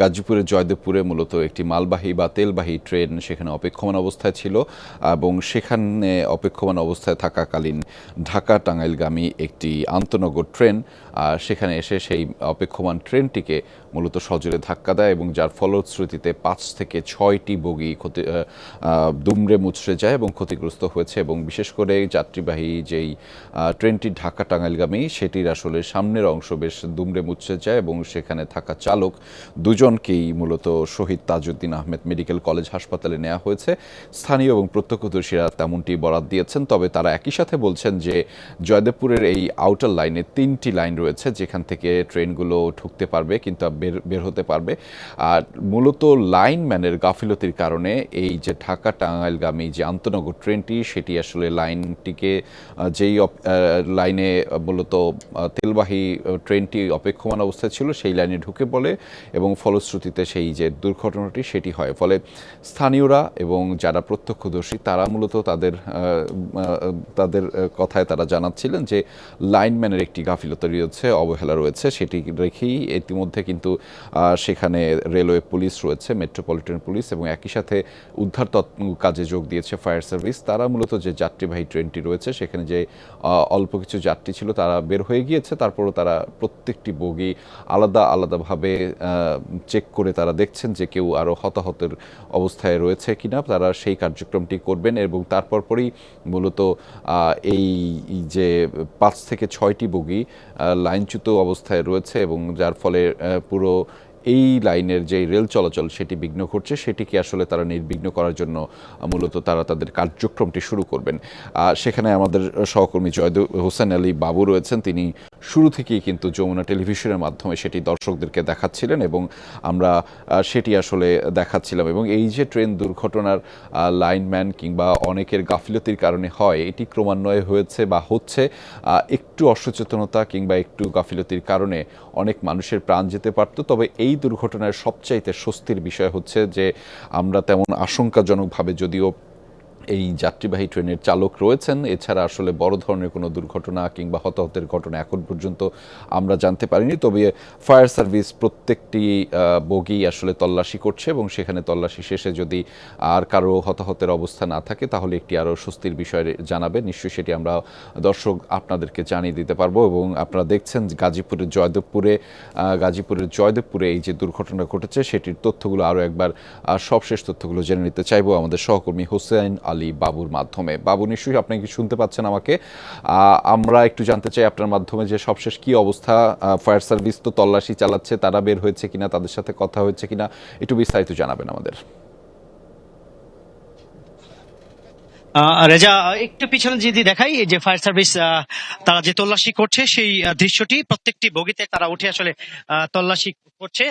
গাজীপুরের জয়দেবপুরে মূলত একটি মালবাহী বা তেলবাহী ট্রেন সেখানে অপেক্ষমান অবস্থায় ছিল এবং সেখানে অপেক্ষমান অবস্থায় থাকাকালীন ঢাকা টাঙ্গাইলগামী একটি আন্তনগর ট্রেন সেখানে এসে সেই অপেক্ষমান ট্রেনটিকে মূলত সজোরে ধাক্কা দেয় এবং যার ফলশ্রুতিতে 5 থেকে 6টি বগি দুমড়ে মুচড়ে যায় এবং ক্ষতিগ্রস্ত হয়েছে। এবং বিশেষ করে যাত্রীবাহী যেই ট্রেনটি ঢাকা টাঙ্গাইলগামী সেটির আসলে সামনের অংশ বেশ দুমড়ে মুচড়ে যায় এবং সেখানে থাকা চালক দুজনকেই মূলত শহীদ তাজউদ্দিন আহমেদ মেডিকেল কলেজ হাসপাতালে নেওয়া হয়েছে। স্থানীয় এবং প্রত্যক্ষদর্শীরা তেমনটি বরাত দিয়েছেন। তবে তারা একই সাথে বলছেন যে জয়দেবপুরের এই আউটার লাইনে 3টি লাইন রয়েছে যেখান থেকে ট্রেনগুলো ঢুকতে পারবে, কিন্তু বের হতে পারবে। আর মূলত লাইনম্যানের গাফিলতির কারণে এই যে ঢাকা টাঙ্গাইলগামী যে আন্তনগর ট্রেনটি সেটি আসলে লাইনটিকে যেই লাইনে মূলত তেলবাহী ট্রেনটি অপেক্ষমান অবস্থায় ছিল সেই লাইনে ঢুকে পড়ে এবং ফলশ্রুতিতে সেই যে দুর্ঘটনাটি সেটি হয়। ফলে স্থানীয়রা এবং যারা প্রত্যক্ষদর্শী তারা মূলত তাদের কথায় তারা জানাচ্ছিলেন যে লাইনম্যানের একটি গাফিলতি রয়েছে, অবহেলা রয়েছে। সেটি রেখেই ইতিমধ্যে কিন্তু সেখানে রেলওয়ে পুলিশ রয়েছে, মেট্রোপলিটন পুলিশ এবং একই সাথে উদ্ধার কাজে যোগ দিয়েছে ফায়ার সার্ভিস। তারা মূলত যে যাত্রীবাহী ট্রেনটি রয়েছে সেখানে যে অল্প কিছু যাত্রী ছিল তারা বের হয়ে গিয়েছে, তারপরও তারা প্রত্যেকটি বগি আলাদাভাবে চেক করে তারা দেখছেন যে কেউ আরও হতাহতের অবস্থায় রয়েছে কিনা। তারা সেই কার্যক্রমটি করবেন এবং তারপর পরই মূলত এই যে 5 থেকে 6টি বগি লাইনচ্যুত অবস্থায় রয়েছে এবং যার ফলে পুরো এই লাইনের যে রেল চলাচল সেটি বিঘ্ন ঘটছে, সেটিকে আসলে তারা নির্বিঘ্ন করার জন্য মূলত তারা তাদের কার্যক্রমটি শুরু করবেন। সেখানে আমাদের সহকর্মী হোসেন আলী বাবু রয়েছেন, তিনি শুরু থেকেই কিন্তু যমুনা টেলিভিশনের মাধ্যমে সেটি দর্শকদেরকে দেখাচ্ছিলেন এবং আমরা সেটি আসলে দেখাচ্ছিলাম। এবং এই যে ট্রেন দুর্ঘটনার লাইনম্যান কিংবা অনেকের গাফিলতির কারণে হয়, এটি ক্রমান্বয়ে হয়েছে বা হচ্ছে একটু অসচেতনতা কিংবা একটু গাফিলতির কারণে অনেক মানুষের প্রাণ যেতে পারত। তবে এই দুর্ঘটনার সবচাইতে স্বস্তির বিষয় হচ্ছে যে আমরা তেমন আশঙ্কাজনকভাবে যদিও এই যাত্রীবাহী ট্রেনের চালক রয়েছেন, এছাড়া আসলে বড় ধরনের কোনো দুর্ঘটনা কিংবা হতাহতের ঘটনা এখন পর্যন্ত আমরা জানতে পারিনি। তবে ফায়ার সার্ভিস প্রত্যেকটি বগি আসলে তল্লাশি করছে এবং সেখানে তল্লাশি শেষে যদি আর কারো হতাহতের অবস্থা না থাকে তাহলে একটি আরও স্বস্তির বিষয় জানাবে। নিশ্চয়ই সেটি আমরা দর্শক আপনাদেরকে জানিয়ে দিতে পারবো। এবং আপনারা দেখছেন গাজীপুরের জয়দেবপুরে এই যে দুর্ঘটনা ঘটেছে সেটির তথ্যগুলো আরও একবার সবশেষ তথ্যগুলো জেনে নিতে চাইবো আমাদের সহকর্মী হোসেন আলী বাবুর মাধ্যমে। বাবু, নিশ্চয়ই আপনি কি শুনতে পাচ্ছেন আমাকে? আমরা একটু জানতে চাই আপনার মাধ্যমে যে সবশেষ কি অবস্থা। ফায়ার সার্ভিস তো তল্লাশি চালাচ্ছে, তারা বের হয়েছে কিনা, তাদের সাথে কথা হয়েছে কিনা, একটু বিস্তারিত জানাবেন আমাদের। রেজা, একটু পিছনে যদি দেখাই, এই যে ফায়ার সার্ভিস তারা যে তল্লাশি করছে সেই দৃশ্যটি, প্রত্যেকটি বগিতে তারা উঠে আসলে তল্লাশি করছে,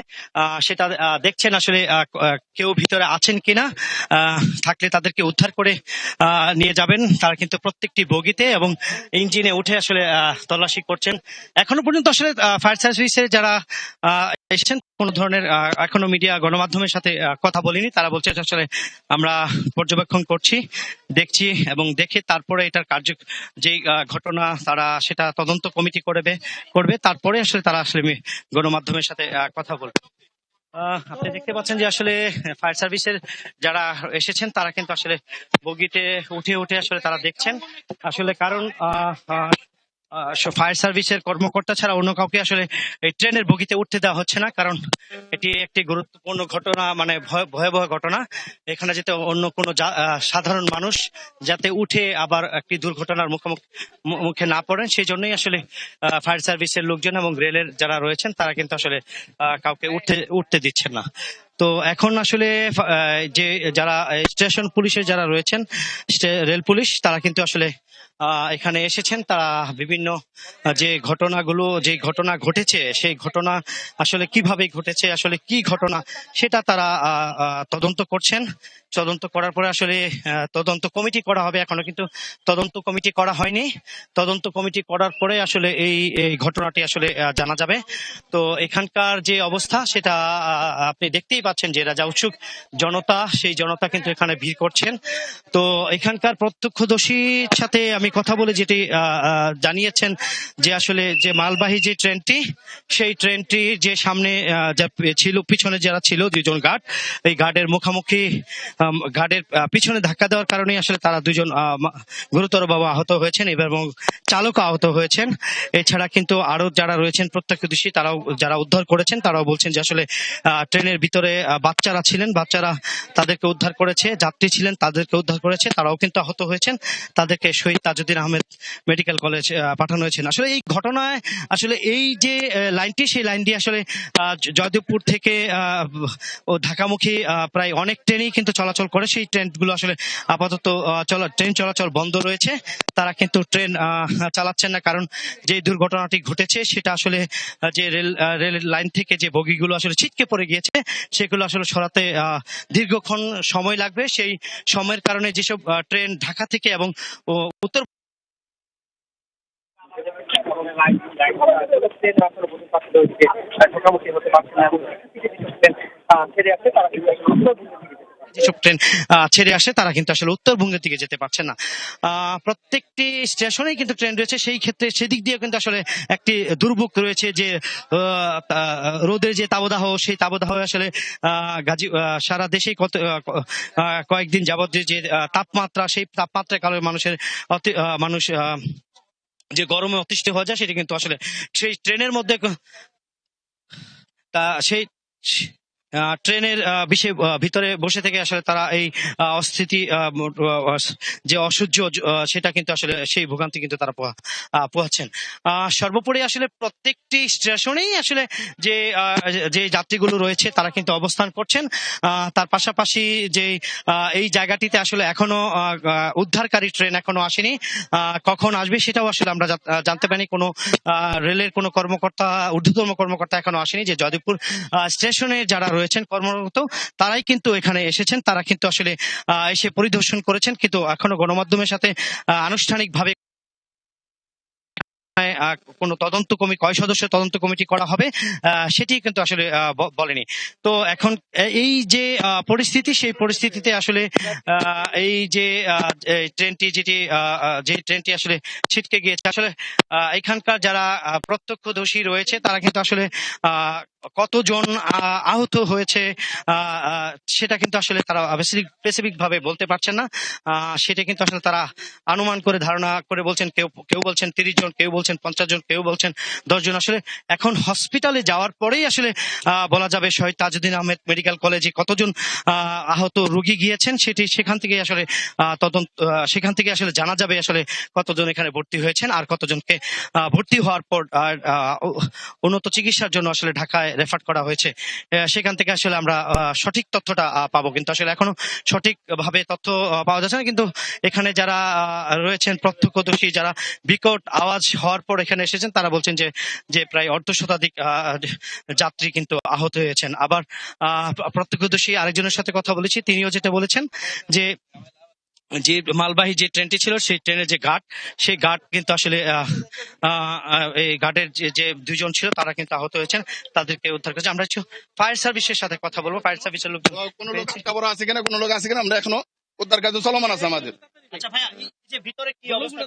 সেটা দেখছেন আসলে কেউ ভিতরে আছেন কিনা, থাকলে তাদেরকে উদ্ধার করে নিয়ে যাবেন। তারা কিন্তু প্রত্যেকটি বগিতে এবং ইঞ্জিনে উঠে আসলে তল্লাশি করছেন। এখনো পর্যন্ত আসলে ফায়ার সার্ভিসের যারা এসেছেন কোন ধরনের এখনো মিডিয়া গণমাধ্যমের সাথে কথা বলিনি। তারা বলছে আসলে আমরা পর্যবেক্ষণ করছি, দেখছি এবং দেখে তারপরে এটার যে ঘটনা তারা সেটা তদন্ত কমিটি করবে, তারপরে আসলে তারা আসলে গণমাধ্যমের সাথে কথা বলবে। আপনি দেখতে পাচ্ছেন যে আসলে ফায়ার সার্ভিসের যারা এসেছেন তারা কিন্তু আসলে বগিতে উঠে আসলে তারা দেখছেন আসলে, কারণ ফায়ার সার্ভিসের কর্মকর্তা ছাড়া অন্য কাউকে আসলে এই ট্রেনের বগিতে উঠতে দেওয়া হচ্ছে না, কারণ এটি একটি গুরুত্বপূর্ণ ঘটনা, মানে ভয়াবহ ঘটনা। এখানে যাতে অন্য কোনো সাধারণ মানুষ যাতে উঠে আবার একটি দুর্ঘটনার মুখে না পড়েন, সেই জন্যই আসলে ফায়ার সার্ভিসের লোকজন এবং রেলের যারা রয়েছেন তারা কিন্তু আসলে কাউকে উঠতে দিচ্ছেন না। তো এখন আসলে যে যারা স্টেশন পুলিশের যারা রয়েছেন, রেল পুলিশ, তারা কিন্তু আসলে এখানে এসেছেন। তারা বিভিন্ন যে ঘটনা ঘটেছে সেই ঘটনা আসলে কিভাবে ঘটেছে, আসলে কি ঘটনা সেটা তারা তদন্ত করছেন। তদন্ত করার পরে আসলে তদন্ত কমিটি করা হবে। এখনো কিন্তু তদন্ত কমিটি করা হয়নি। তদন্ত কমিটি করার পরে আসলে এই ঘটনাটি আসলে জানা যাবে। তো এখানকার যে অবস্থা সেটা আপনি দেখতেই পাচ্ছেন যে রাজা উৎসুক জনতা, সেই জনতা কিন্তু এখানে ভিড় করছেন। তো এখানকার প্রত্যক্ষদর্শীর সাথে আমি কথা বলে যেটি জানিয়েছেন যে আসলে যে মালবাহী যে ট্রেনটি, সেই ট্রেনটি যে সামনে ছিল, পিছনে যারা ছিল দুইজন গার্ড, এই গার্ডের মুখোমুখি গার্ডের পিছনে ধাক্কা দেওয়ার কারণে আসলে তারা দুজন গুরুতরভাবে আহত হয়েছেন এবং চালকও আহত হয়েছেন। এছাড়া কিন্তু আরো যারা রয়েছেন প্রত্যক্ষদর্শী, তারাও যারা উদ্ধার করেছেন তারাও বলছেন যে আসলে ট্রেনের ভিতরে বাচ্চারা ছিলেন, তাদেরকে উদ্ধার করেছে, যাত্রী ছিলেন তাদেরকে উদ্ধার করেছে, তারাও কিন্তু আহত হয়েছেন, তাদেরকে শহীদ তাজউদ্দিন আহমেদ মেডিকেল কলেজ পাঠানো হয়েছেন। আসলে এই ঘটনায় আসলে এই যে লাইনটি, সেই লাইনটি আসলে জয়দেবপুর থেকে ও ঢাকামুখী প্রায় অনেক ট্রেনই কিন্তু চলাচল করে। সেই ট্রেনগুলো আসলে আপাতত ট্রেন চলাচল বন্ধ রয়েছে। তারা কিন্তু ট্রেন চালাচ্ছেন না, কারণ যে দুর্ঘটনাটি ঘটেছে সেটা আসলে যে রেল লাইন থেকে যে বগিগুলো আসলে ছিটকে পড়ে গিয়েছে সেগুলো আসলে সরাতে দীর্ঘক্ষণ সময় লাগবে। সেই সময়ের কারণে যেসব ট্রেন ঢাকা থেকে এবং উত্তর যেসব ট্রেন ছেড়ে আসে তারা কিন্তু আসলে উত্তরবঙ্গের দিকে যেতে পারছে না। প্রত্যেকটি স্টেশনেই কিন্তু ট্রেন রয়েছে, সেই ক্ষেত্রে সেদিক দিয়ে কিন্তু আসলে একটি দুর্ভোগ রয়েছে যে রোদের যে তাবদাহ, সেই তাবদাহ আসলে সারা দেশেই কয়েকদিন যাবত যে তাপমাত্রা, সেই তাপমাত্রার কারণে মানুষ যে গরমে অতিষ্ঠ হয়ে যায়, সেটা কিন্তু আসলে সেই ট্রেনের মধ্যে সেই ট্রেনের ভিতরে বসে থেকে আসলে তারা এই অস্থিতি যে অসহ্য সেটা কিন্তু আসলে সেই ভোগান্তি কিন্তু তারা পোহাচ্ছেন। সর্বোপরি আসলে প্রত্যেকটি স্টেশনেই আসলে যে যাত্রীগুলো রয়েছে তারা কিন্তু অবস্থান করছেন। তার পাশাপাশি যে এই জায়গাটিতে আসলে এখনো উদ্ধারকারী ট্রেন এখনো আসেনি, কখন আসবে সেটাও আসলে আমরা জানতে পারিনি। কোনো রেলের কোনো কর্মকর্তা, ঊর্ধ্বতম কর্মকর্তা এখনো আসেনি। যে জয়দেবপুর স্টেশনে যারা রয়েছেন কর্মরত তারাই কিন্তু এখানে এসেছেন, তারা কিন্তু আসলে এসে পরিদর্শন করেছেন, কিন্তু এখনো গণমাধ্যমের সাথে আনুষ্ঠানিকভাবে কোন তদন্ত কমিটি, কয় সদস্যের তদন্ত কমিটি করা হবে সেটি কিন্তু আসলে বলেনি। তো এখন এই যে পরিস্থিতি, সেই পরিস্থিতিতে আসলে এই যে ট্রেনটি যে ট্রেনটি আসলে ছিটকে গিয়েছে, আসলে এখানকার যারা প্রত্যক্ষদর্শী রয়েছে তারা কিন্তু আসলে কতজন আহত হয়েছে সেটা কিন্তু আসলে তারা স্পেসিফিক ভাবে বলতে পারছেন না। সেটা কিন্তু আসলে তারা অনুমান করে, ধারণা করে বলছেন। কেউ বলছেন 30 জন, কেউ বলছেন 50 জন, কেউ বলছেন 10 জন। আসলে এখন হসপিটালে যাওয়ার পরেই আসলে বলা যাবে শহীদ তাজউদ্দিন আহমেদ মেডিকেল কলেজে কতজন আহত রোগী গিয়েছেন সেটি সেখান থেকে আসলে সেখান থেকে আসলে জানা যাবে আসলে কতজন এখানে ভর্তি হয়েছেন আর কতজনকে ভর্তি হওয়ার পর উন্নত চিকিৎসার জন্য আসলে ঢাকায় রেফার করা হয়েছে। সেখান থেকে আসলে আমরা সঠিক তথ্যটা পাবো, কিন্তু আসলে এখনো সঠিকভাবে তথ্য পাওয়া যাচ্ছে না। কিন্তু এখানে যারা রয়েছেন প্রত্যক্ষদর্শী, যারা বিকট আওয়াজ হওয়ার পর এখানে এসেছেন, তারা বলছেন যে প্রায় অর্ধশতাধিক যাত্রী কিন্তু আহত হয়েছেন। আবার প্রত্যক্ষদর্শী আরেকজনের সাথে কথা বলেছি, তিনিও যেটা বলেছেন যে মালবাহী যে ট্রেনটি ছিল সেই ট্রেনের যে গার্ড, সেই গার্ড কিন্তু আসলে এই গার্ডের যে 2 জন ছিল তারা কিন্তু আহত হয়েছেন, তাদেরকে উদ্ধার করেছে। আমরা একটু ফায়ার সার্ভিসের সাথে কথা বলবো। ফায়ার সার্ভিসের লোক কোনো লোক আছে কিনা, কোনো লোক আছে কিনা, আমরা এখনো উদ্ধার কাজ চলমান আছে আমাদের। আচ্ছা ভাইয়া, এই যে ভিতরে কি অবস্থা,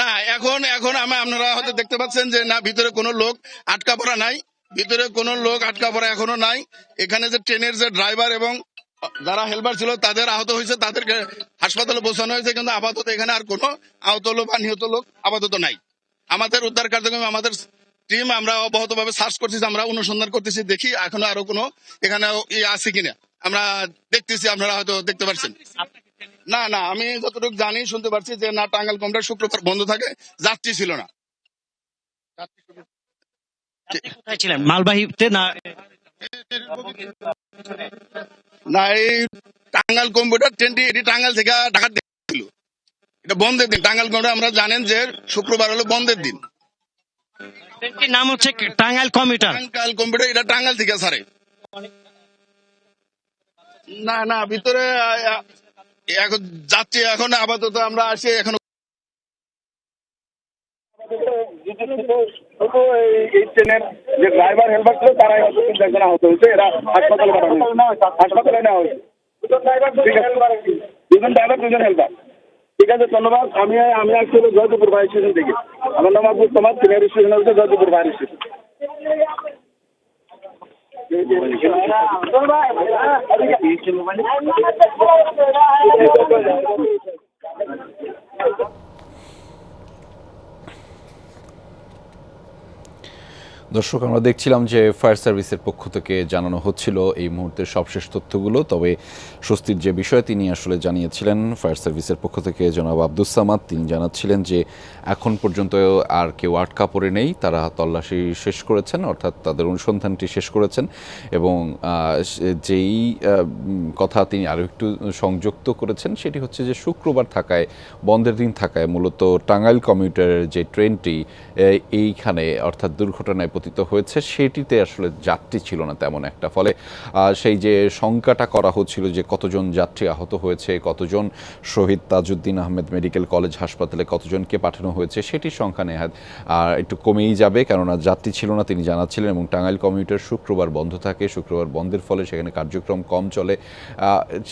না এখন আপনারা হয়তো দেখতে পাচ্ছেন যে না, ভিতরে কোনো লোক আটকা পড়া নাই, ভিতরে কোনো লোক আটকা পড়া এখনো নাই। এখানে যে ট্রেনের যে ড্রাইভার এবং যারা হেল্পার ছিল তাদের আহত হয়েছে, তাদেরকে হাসপাতালে পৌঁছানো হয়েছে, কিন্তু আপাতত এখানে আর কোনো আহত লোক বা নিহত লোক আপাতত নাই। আমাদের উদ্ধার কার্যক্রম, আমাদের টিম আমরা অব্যাহত ভাবে সার্চ করতেছি, আমরা অনুসন্ধান করতেছি, দেখি এখনো আরো কোনো এখানে আছে কিনা আমরা দেখতেছি। আপনারা হয়তো দেখতে পাচ্ছেন। না আমি যতটুকু জানি, শুনতে পারছি যে না, টাঙ্গাইল কমপ্লেক্স শুক্রবার বন্ধ থাকে, যাত্রী ছিল না। কোথায় ছিলেন, মালবাহীতে না এই টাঙ্গাইল কম্পিউটার ট্রেনটি এটি টাঙ্গাইল থেকে ঢাকা ছিল, এটা বন্ধের দিন। টাঙ্গাইল কম্পিউটার আমরা জানেন যে শুক্রবার হলো বন্ধের দিন। ট্রেনটির নাম হচ্ছে টাঙ্গাইল কমিউটার। টাঙ্গাইল কম্পিউটার এটা টাঙ্গাইল থেকে ছাড়ে। না ভিতরে এখন যাচ্ছি, এখন আপাতত আমরা আসি এখন। এই ট্রেনের যে ড্রাইভার হেল্পার ছিল তারাই হয়তো 3 জন আহত হয়েছে, এরা হাসপাতালে হাসপাতালে নেওয়া হয়েছে। 2জন ড্রাইভার 2জন হেল্পার। ঠিক আছে, ধন্যবাদ। আমি আসছি জয়দেবপুর ফায়ার স্টেশন থেকে। আমার নাম আব্দুল সামাদ, সিনিয়র স্টেশন হচ্ছে জয়দেবপুর ফায়ার স্টেশন। দর্শক, আমরা দেখছিলাম যে ফায়ার সার্ভিসের পক্ষ থেকে জানানো হচ্ছিল এই মুহূর্তের সবশেষ তথ্যগুলো। তবে স্বস্তির যে বিষয় তিনি আসলে জানিয়েছিলেন ফায়ার সার্ভিসের পক্ষ থেকে জনাব আব্দুস সামাদ, তিনি জানাচ্ছিলেন যে এখন পর্যন্ত আর কেউ আটকা পড়ে নেই, তারা তল্লাশি শেষ করেছেন, অর্থাৎ তাদের অনুসন্ধানটি শেষ করেছেন। এবং যেই কথা তিনি আরও একটু সংযুক্ত করেছেন সেটি হচ্ছে যে শুক্রবার থাকায়, বন্ধের দিন থাকায় মূলত টাঙ্গাইল কমিউটারের যে ট্রেনটি এইখানে অর্থাৎ দুর্ঘটনায় পতিত হয়েছে সেটিতে আসলে যাত্রী ছিল না তেমন একটা। ফলে সেই যে শঙ্কাটা করা হচ্ছিল যে কতজন যাত্রী আহত হয়েছে, কতজন শহীদ তাজউদ্দিন আহমেদ মেডিকেল কলেজ হাসপাতালে কতজনকে পাঠানো হয়েছে, সেটির সংখ্যা নেহাত একটু কমেই যাবে, কেননা যাত্রী ছিল না তিনি জানাচ্ছিলেন। এবং টাঙ্গাইল কমিউটার শুক্রবার বন্ধ থাকে, শুক্রবার বন্ধের ফলে সেখানে কার্যক্রম কম চলে।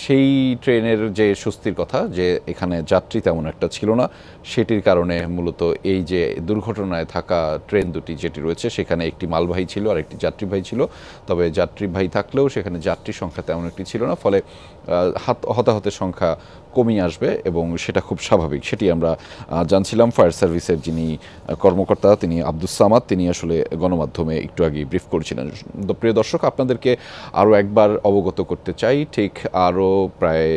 সেই ট্রেনের যে স্বস্তির কথা যে এখানে যাত্রী তেমন একটা ছিল না, সেটির কারণে মূলত এই যে দুর্ঘটনায় থাকা ট্রেন দুটি যেটি রয়েছে সেখানে একটি মালবাহী ছিল আর একটি যাত্রীবাহী ছিল। তবে যাত্রীবাহী থাকলেও সেখানে যাত্রীর সংখ্যা তেমন একটি ছিল না, ফলে হতাহতের সংখ্যা কমিয়ে আসবে এবং সেটা খুব স্বাভাবিক, সেটি আমরা জানছিলাম। ফায়ার সার্ভিসের যিনি কর্মকর্তা তিনি আব্দুস সামাদ, তিনি আসলে গণমাধ্যমে একটু আগে ব্রিফ করেছিলেন। প্রিয় দর্শক, আপনাদেরকে আরও একবার অবগত করতে চাই, ঠিক আরও প্রায়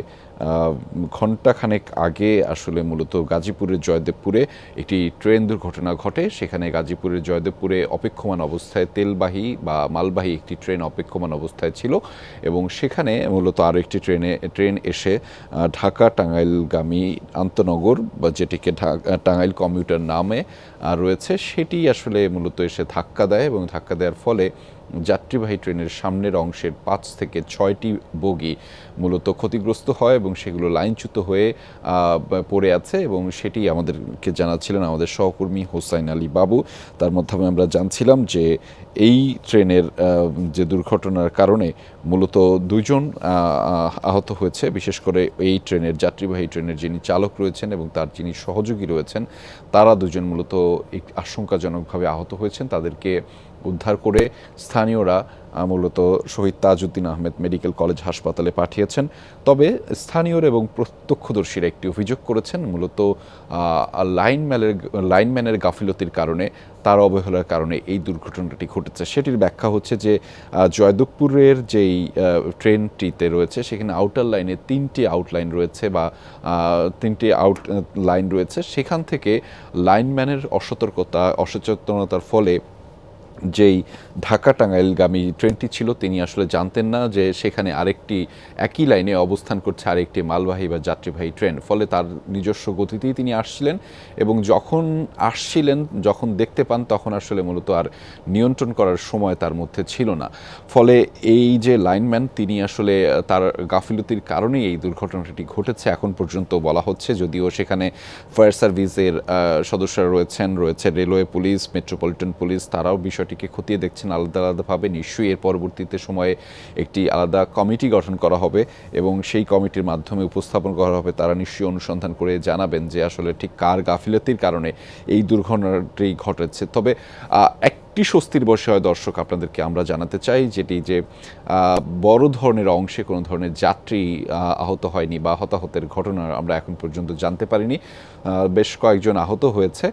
ঘণ্টাখানেক আগে আসলে মূলত গাজীপুরের জয়দেবপুরে একটি ট্রেন দুর্ঘটনা ঘটে। সেখানে গাজীপুরের জয়দেবপুরে অপেক্ষমান অবস্থায় তেলবাহী বা মালবাহী একটি ট্রেন অপেক্ষমান অবস্থায় ছিল এবং সেখানে মূলত আরও একটি ট্রেন এসে ঢাকা টাঙ্গাইলগামী আন্তনগর বা যেটিকে টাঙ্গাইল কমিউটার নামে রয়েছে সেটি আসলে মূলত এসে ধাক্কা দেয় এবং ধাক্কা দেওয়ার ফলে যাত্রীবাহী ট্রেনের সামনের অংশের 5 থেকে 6টি বগি মূলত ক্ষতিগ্রস্ত হয় এবং সেগুলো লাইনচ্যুত হয়ে পড়ে আছে। এবং সেটি আমাদেরকে জানাচ্ছিলেন আমাদের সহকর্মী হোসাইন আলী বাবু। তার মাধ্যমে আমরা জানছিলাম যে এই ট্রেনের যে দুর্ঘটনার কারণে মূলত 2 জন আহত হয়েছে, বিশেষ করে এই ট্রেনের যাত্রীবাহী ট্রেনের যিনি চালক রয়েছেন এবং তার যিনি সহযোগী রয়েছেন তারা 2 জন মূলত আশঙ্কাজনকভাবে আহত হয়েছেন। তাদেরকে উদ্ধার করে স্থানীয়রা মূলত শহীদ তাজউদ্দিন আহমেদ মেডিকেল কলেজ হাসপাতালে পাঠিয়েছেন। তবে স্থানীয়রা এবং প্রত্যক্ষদর্শীরা একটি অভিযোগ করেছেন মূলত লাইনম্যানের গাফিলতির কারণে, তার অবহেলার কারণে এই দুর্ঘটনাটি ঘটেছে। সেটির ব্যাখ্যা হচ্ছে যে জয়দেবপুরের যেই ট্রেনটিতে রয়েছে সেখানে আউটার লাইনে 3টি আউটলাইন রয়েছে বা 3টি আউট লাইন রয়েছে। সেখান থেকে লাইনম্যানের অসচেতনতার ফলে যেই ঢাকা টাঙ্গাইলগামী ট্রেনটি ছিল তিনি আসলে জানতেন না যে সেখানে আরেকটি একই লাইনে অবস্থান করছে আরেকটি মালবাহী বা যাত্রীবাহী ট্রেন। ফলে তার নিজস্ব গতিতেই তিনি আসছিলেন এবং যখন দেখতে পান তখন আসলে মূলত আর নিয়ন্ত্রণ করার সময় তার মধ্যে ছিল না। ফলে এই যে লাইনম্যান তিনি আসলে তার গাফিলতির কারণেই এই দুর্ঘটনাটি ঘটেছে এখন পর্যন্ত বলা হচ্ছে। যদিও সেখানে ফায়ার সার্ভিসের সদস্যরা রয়েছে রেলওয়ে পুলিশ, মেট্রোপলিটন পুলিশ, তারাও বিষয়টিকে খতিয়ে দেখছেন আলাদা আলাদাভাবে। নিশ্চয়ই এর পরবর্তীতে সময়ে একটি আলাদা কমিটি গঠন করা হবে এবং সেই কমিটির মাধ্যমে উপস্থাপন করা হবে। তারা নিশ্চয়ই অনুসন্ধান করে জানাবেন যে আসলে ঠিক কার গাফিলতির কারণে এই দুর্ঘটনাটি ঘটেছে। তবে একটি স্বস্তির বিষয় দর্শক আপনাদেরকে আমরা জানাতে চাই, যেটি যে বড় ধরনের অংশে কোনো ধরনের যাত্রী আহত হয়নি বা হতাহতের ঘটনা আমরা এখন পর্যন্ত জানতে পারিনি। বেশ কয়েকজন আহত হয়েছে,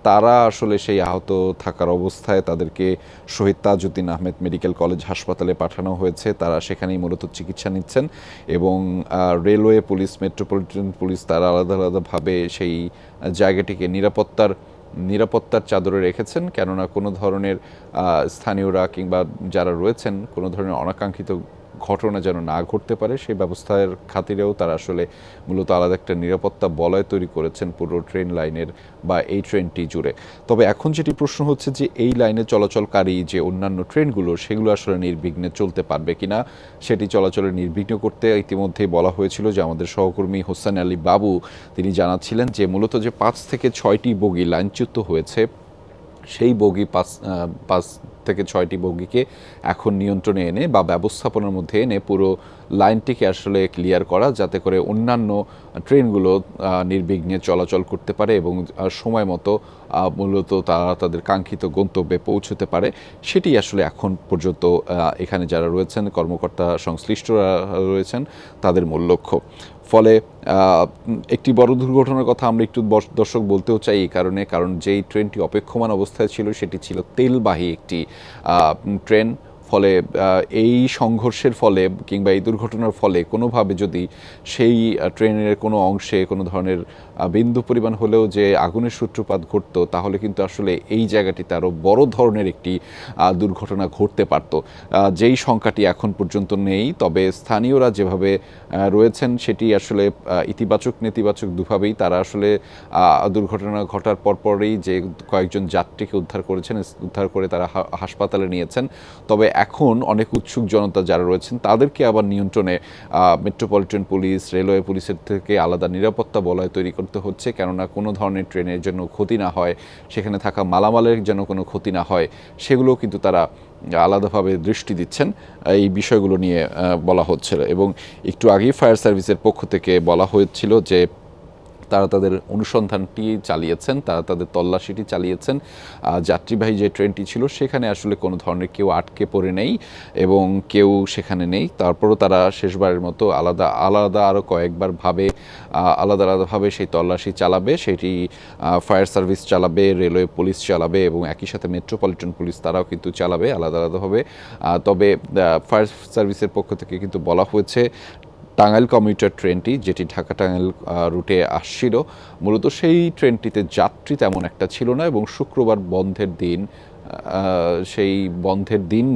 তারা আসলে সেই আহত থাকার অবস্থায় তাদেরকে শহীদ তাজউদ্দিন আহমেদ মেডিকেল কলেজ হাসপাতালে পাঠানো হয়েছে। তারা সেখানেই মূলত চিকিৎসা নিচ্ছেন এবং রেলওয়ে পুলিশ, মেট্রোপলিটন পুলিশ তারা আলাদা আলাদাভাবে সেই জায়গাটিকে নিরাপত্তার চাদরে রেখেছেন, কেননা কোনো ধরনের স্থানীয়রা কিংবা যারা রয়েছেন কোনো ধরনের অনাকাঙ্ক্ষিত ঘটনা যেন না ঘটতে পারে সেই ব্যবস্থার খাতিরেও তারা আসলে মূলত আলাদা একটা নিরাপত্তা বলয় তৈরি করেছেন পুরো ট্রেন লাইনের বা এই ট্রেনটি জুড়ে। তবে এখন যেটি প্রশ্ন হচ্ছে যে এই লাইনে চলাচলকারী যে অন্যান্য ট্রেনগুলো সেগুলো আসলে নির্বিঘ্নে চলতে পারবে কিনা, সেটি চলাচলে নির্বিঘ্ন করতে ইতিমধ্যেই বলা হয়েছিল যে আমাদের সহকর্মী হোসেন আলী বাবু তিনি জানাচ্ছিলেন যে মূলত যে 5 থেকে 6টি বগি লাইনচ্যুত হয়েছে সেই বগি 5 থেকে 6টি বগিকে এখন নিয়ন্ত্রণে এনে বা ব্যবস্থাপনার মধ্যে এনে পুরো লাইনটিকে আসলে ক্লিয়ার করা, যাতে করে অন্যান্য ট্রেনগুলো নির্বিঘ্নে চলাচল করতে পারে এবং সময় মতো মূলত তারা তাদের কাঙ্ক্ষিত গন্তব্যে পৌঁছতে পারে। সেটি আসলে এখন পর্যন্ত এখানে যারা রয়েছেন কর্মকর্তা সংশ্লিষ্টরা রয়েছেন তাদের মূল লক্ষ্য। ফলে একটি বড় দুর্ঘটনার কথা আমরা একটু দর্শক বলতেও চাই এই কারণ যেই ট্রেনটি অপেক্ষমান অবস্থায় ছিল সেটি ছিল তেলবাহী একটি ট্রেন। ফলে এই সংঘর্ষের ফলে কিংবা এই দুর্ঘটনার ফলে কোনোভাবে যদি সেই ট্রেনের কোনো অংশে কোনো ধরনের বিন্দু পরিমাণ হলেও যে আগুনের সূত্রপাত ঘটতো, তাহলে কিন্তু আসলে এই জায়গাটিতে আরও বড় ধরনের একটি দুর্ঘটনা ঘটতে পারত, যেই সংখ্যাটি এখন পর্যন্ত নেই। তবে স্থানীয়রা যেভাবে রয়েছেন সেটি আসলে ইতিবাচক নেতিবাচক দুভাবেই। তারা আসলে দুর্ঘটনা ঘটার পরপরই যে কয়েকজন যাত্রীকে উদ্ধার করে তারা হাসপাতালে নিয়েছেন। তবে এখন অনেক উৎসুক জনতা যারা রয়েছেন তাদেরকে আবার নিয়ন্ত্রণে মেট্রোপলিটন পুলিশ, রেলওয়ে পুলিশের থেকে আলাদা নিরাপত্তা বলয় তৈরি করতে হচ্ছে, কেননা কোনো ধরনের ট্রেনের জন্য ক্ষতি না হয়, সেখানে থাকা মালামালের যেন কোনো ক্ষতি না হয়, সেগুলো কিন্তু তারা আলাদাভাবে দৃষ্টি দিচ্ছেন। এই বিষয়গুলো নিয়ে বলা হচ্ছিল এবং একটু আগেই ফায়ার সার্ভিসের পক্ষ থেকে বলা হয়েছিল যে তারা তাদের অনুসন্ধানটি চালিয়েছেন, তারা তাদের তল্লাশিটি চালিয়েছেন। যাত্রীবাহী যে ট্রেনটি ছিল সেখানে আসলে কোনো ধরনের কেউ আটকে পড়ে নেই এবং কেউ সেখানে নেই। তারপরও তারা শেষবারের মতো আলাদা আরও আলাদাভাবে সেই তল্লাশি চালাবে। সেটি ফায়ার সার্ভিস চালাবে, রেলওয়ে পুলিশ চালাবে এবং একই সাথে মেট্রোপলিটন পুলিশ তারাও কিন্তু চালাবে আলাদাভাবে। তবে ফায়ার সার্ভিসের পক্ষ থেকে কিন্তু বলা হয়েছে টাঙ্গাইল কমিউটার ট্রেনটি, যেটি ঢাকা টাঙ্গাইল রুটে আসছিল, মূলত সেই ট্রেনটিতে যাত্রী তেমন একটা ছিল না এবং শুক্রবার বন্ধের দিন, সেই বন্ধের দিন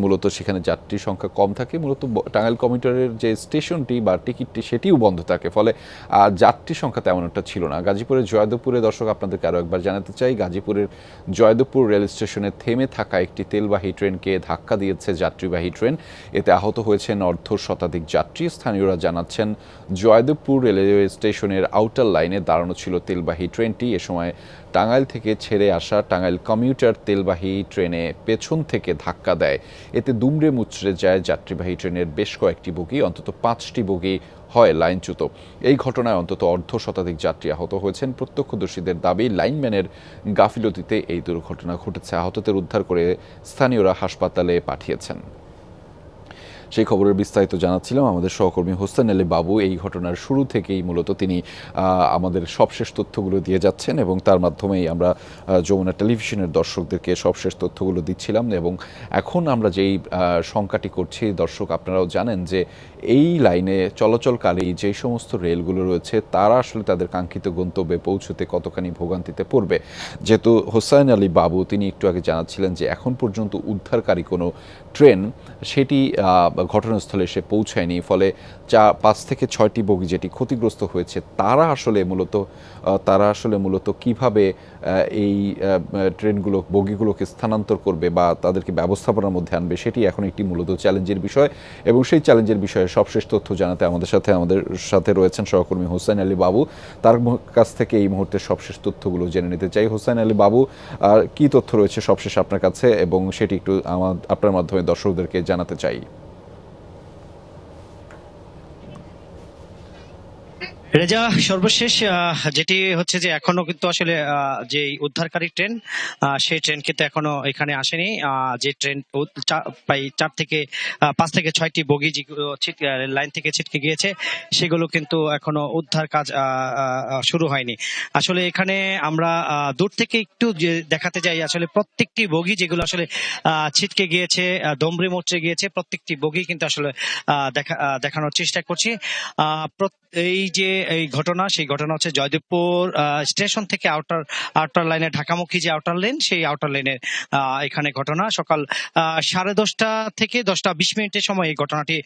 মূলত সেখানে যাত্রীর সংখ্যা কম থাকে। মূলত টাঙ্গাইল কমিউটারের যে স্টেশনটি বা টিকিটটি সেটিও বন্ধ থাকে, ফলে যাত্রী সংখ্যা তেমন একটা ছিল না। গাজীপুরের জয়দেবপুরে দর্শক আপনাদেরকে আরও একবার জানাতে চাই, গাজীপুরের জয়দেবপুর রেল স্টেশনে থেমে থাকা একটি তেলবাহী ট্রেনকে ধাক্কা দিয়েছে যাত্রীবাহী ট্রেন। এতে আহত হয়েছেন অর্ধ শতাধিক যাত্রী। স্থানীয়রা জানাচ্ছেন জয়দেবপুর রেলওয়ে স্টেশনের আউটার লাইনে দাঁড়ানো ছিল তেলবাহী ট্রেনটি। এ সময় টাঙ্গাইল থেকে ছেড়ে আসা টাঙ্গাইল কমিউটার তেলবাহী ট্রেনে পেছন থেকে ধাক্কা দেয়। এতে দুমড়ে মুচড়ে যায় যাত্রীবাহী ট্রেনের বেশ কয়েকটি বগি, অন্তত 5টি বগি হয় লাইনচ্যুত। এই ঘটনায় অন্তত অর্ধ শতাধিক যাত্রী আহত হয়েছেন। প্রত্যক্ষদর্শীদের দাবি লাইনম্যানের গাফিলতিতে এই দুর্ঘটনা ঘটেছে। আহতদের উদ্ধার করে স্থানীয়রা হাসপাতালে পাঠিয়েছেন। সেই খবরের বিস্তারিত জানাচ্ছিলাম আমাদের সহকর্মী হোসেন আলী বাবু। এই ঘটনার শুরু থেকেই মূলত তিনি আমাদের সবশেষ তথ্যগুলো দিয়ে যাচ্ছেন এবং তার মাধ্যমেই আমরা যমুনা টেলিভিশনের দর্শকদেরকে সবশেষ তথ্যগুলো দিচ্ছিলাম। এবং এখন আমরা যেই শঙ্কাটি করছি, দর্শক আপনারাও জানেন যে এই লাইনে চলাচলকারী যেই সমস্ত রেলগুলো রয়েছে তারা আসলে তাদের কাঙ্ক্ষিত গন্তব্যে পৌঁছতে কতখানি ভোগান্তিতে পড়বে। যেহেতু হোসেন আলী বাবু তিনি একটু আগে জানাচ্ছিলেন যে এখন পর্যন্ত উদ্ধারকারী কোনো ট্রেন সেটি ঘটনাস্থলে এসে পৌঁছায়নি, ফলে 5 থেকে 6টি বগি যেটি ক্ষতিগ্রস্ত হয়েছে তারা আসলে মূলত কিভাবে এই বগিগুলোকে স্থানান্তর করবে বা তাদেরকে ব্যবস্থাপনার মধ্যে আনবে, সেটি এখন একটি মূলত চ্যালেঞ্জের বিষয়। এবং সেই চ্যালেঞ্জের বিষয়ে সবশেষ তথ্য জানাতে আমাদের সাথে রয়েছেন সহকর্মী হোসেন আলী বাবু। তার কাছ থেকে এই মুহূর্তে সবশেষ তথ্যগুলো জেনে নিতে চাই। হোসেন আলী বাবু, কি তথ্য রয়েছে সবশেষ আপনার কাছে এবং সেটি একটু আপনার মাধ্যমে দর্শকদেরকে জানাতে চাই। রেজা, সর্বশেষ যেটি হচ্ছে যে এখনো কিন্তু আসলে যে উদ্ধারকারী ট্রেন সেই ট্রেন কিন্তু এখনো এখানে আসেনি। যে ট্রেন প্রায় 5 থেকে 6টি বগি যেগুলো লাইন থেকে ছিটকে গিয়েছে সেগুলো কিন্তু এখনো উদ্ধার কাজ শুরু হয়নি। আসলে এখানে আমরা দূর থেকে একটু দেখাতে যাই, আসলে প্রত্যেকটি বগি যেগুলো আসলে ছিটকে গিয়েছে, দমড়ে মোচড়ে গিয়েছে, প্রত্যেকটি বগি কিন্তু আসলে দেখানোর চেষ্টা করছি। এই ঘটনা, সেই ঘটনা হচ্ছে জয়দেবপুর স্টেশন থেকে আউটার লাইনে ঢাকামুখী যে আউটার লেন, সেই আউটার লেনের এখানে ঘটনা। সকাল 10:30 থেকে 10:20 সময় এই ঘটনাটি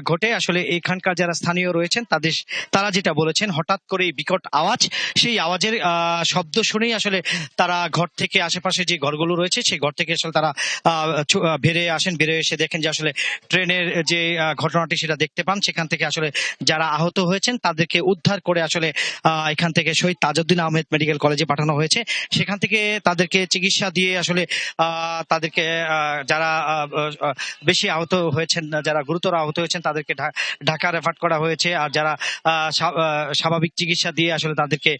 ঘটে। আসলে এখানকার যারা স্থানীয় রয়েছেন তারা যেটা বলেছেন, হঠাৎ করে বিকট আওয়াজ, সেই আওয়াজের শব্দ শুনেই আসলে তারা ঘর থেকে, আশেপাশে যে ঘরগুলো রয়েছে সেই ঘর থেকে আসলে তারা বেরিয়ে আসেন। বেরিয়ে এসে দেখেন যে আসলে ট্রেনের যে ঘটনাটি সেটা দেখতে পান। সেখান থেকে আসলে যারা আহত হয়েছেন তাদেরকে উদ্ধার করে আসলে এখান থেকে শহীদ তাজউদ্দিন আহমেদ মেডিকেল কলেজে পাঠানো হয়েছে। সেখান থেকে তাদেরকে চিকিৎসা দিয়ে আসলে তাদেরকে যারা বেশি আহত হয়েছেন, যারা গুরুতর আহত হয়েছেন তাদেরকে ঢাকা রেফার করা হয়েছে। আর যারা স্বাভাবিক চিকিৎসা দিয়ে আসলে তাদেরকে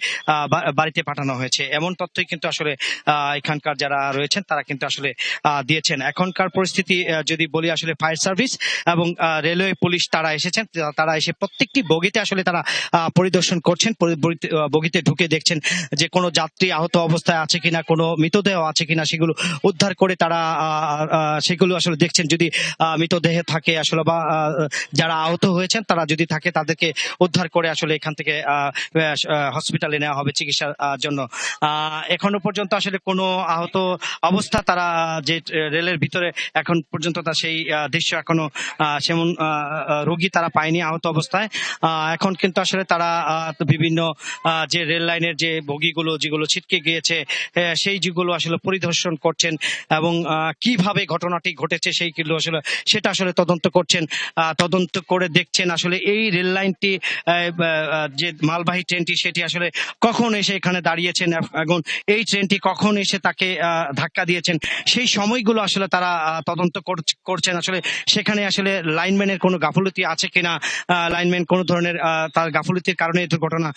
বাড়িতে পাঠানো হয়েছে, এমন তথ্যই কিন্তু আসলে এখানকার যারা রয়েছেন তারা কিন্তু আসলে দিয়েছেন। এখনকার পরিস্থিতি যদি বলি, আসলে ফায়ার সার্ভিস এবং রেলওয়ে পুলিশ তারা এসেছেন, তারা এসে প্রত্যেকটি বগিতে আসলে তারা পরিদর্শন করছেন, বগিতে ঢুকে দেখছেন যে কোনো যাত্রী আহত অবস্থায় আছে কিনা, কোনো মৃতদেহ আছে কিনা, সেগুলো উদ্ধার করে তারা সেগুলো আসলে দেখছেন। যদি মৃতদেহ থাকে আসলে বা যারা আহত হয়েছেন তারা যদি থাকে তাদেরকে উদ্ধার করে আসলে এখান থেকে হসপিটালে নেওয়া হবে চিকিৎসার জন্য। এখনো পর্যন্ত আসলে কোনো আহত অবস্থা তারা যে রেলের ভিতরে এখন পর্যন্ত সেই দৃশ্য এখনো সেমন রোগী তারা পায়নি আহত অবস্থায়। এখন কিন্তু আসলে তারা বিভিন্ন যে রেল লাইনের যে বগিগুলো যেগুলো ছিটকে গিয়েছে সেই যেগুলো আসলে পরিদর্শন করছেন এবং কিভাবে ঘটনাটি ঘটেছে সেইগুলো আসলে সেটা আসলে তদন্ত করছেন। তদন্ত করে দেখছেন আসলে এই রেল লাইনটি যে মালবাহী ট্রেনটি সেটি আসলে কখন এসে এখানে দাঁড়িয়েছেন এবং এই ট্রেনটি কখন এসে তাকে ধাক্কা দিয়েছেন সেই সময়গুলো আসলে তারা তদন্ত করছেন। আসলে সেখানে আসলে লাইনম্যানের কোনো গাফলতি আছে কিনা, লাইনম্যান কোনো ধরনের তার গাফলতির কারণে এই দুর্ঘটনা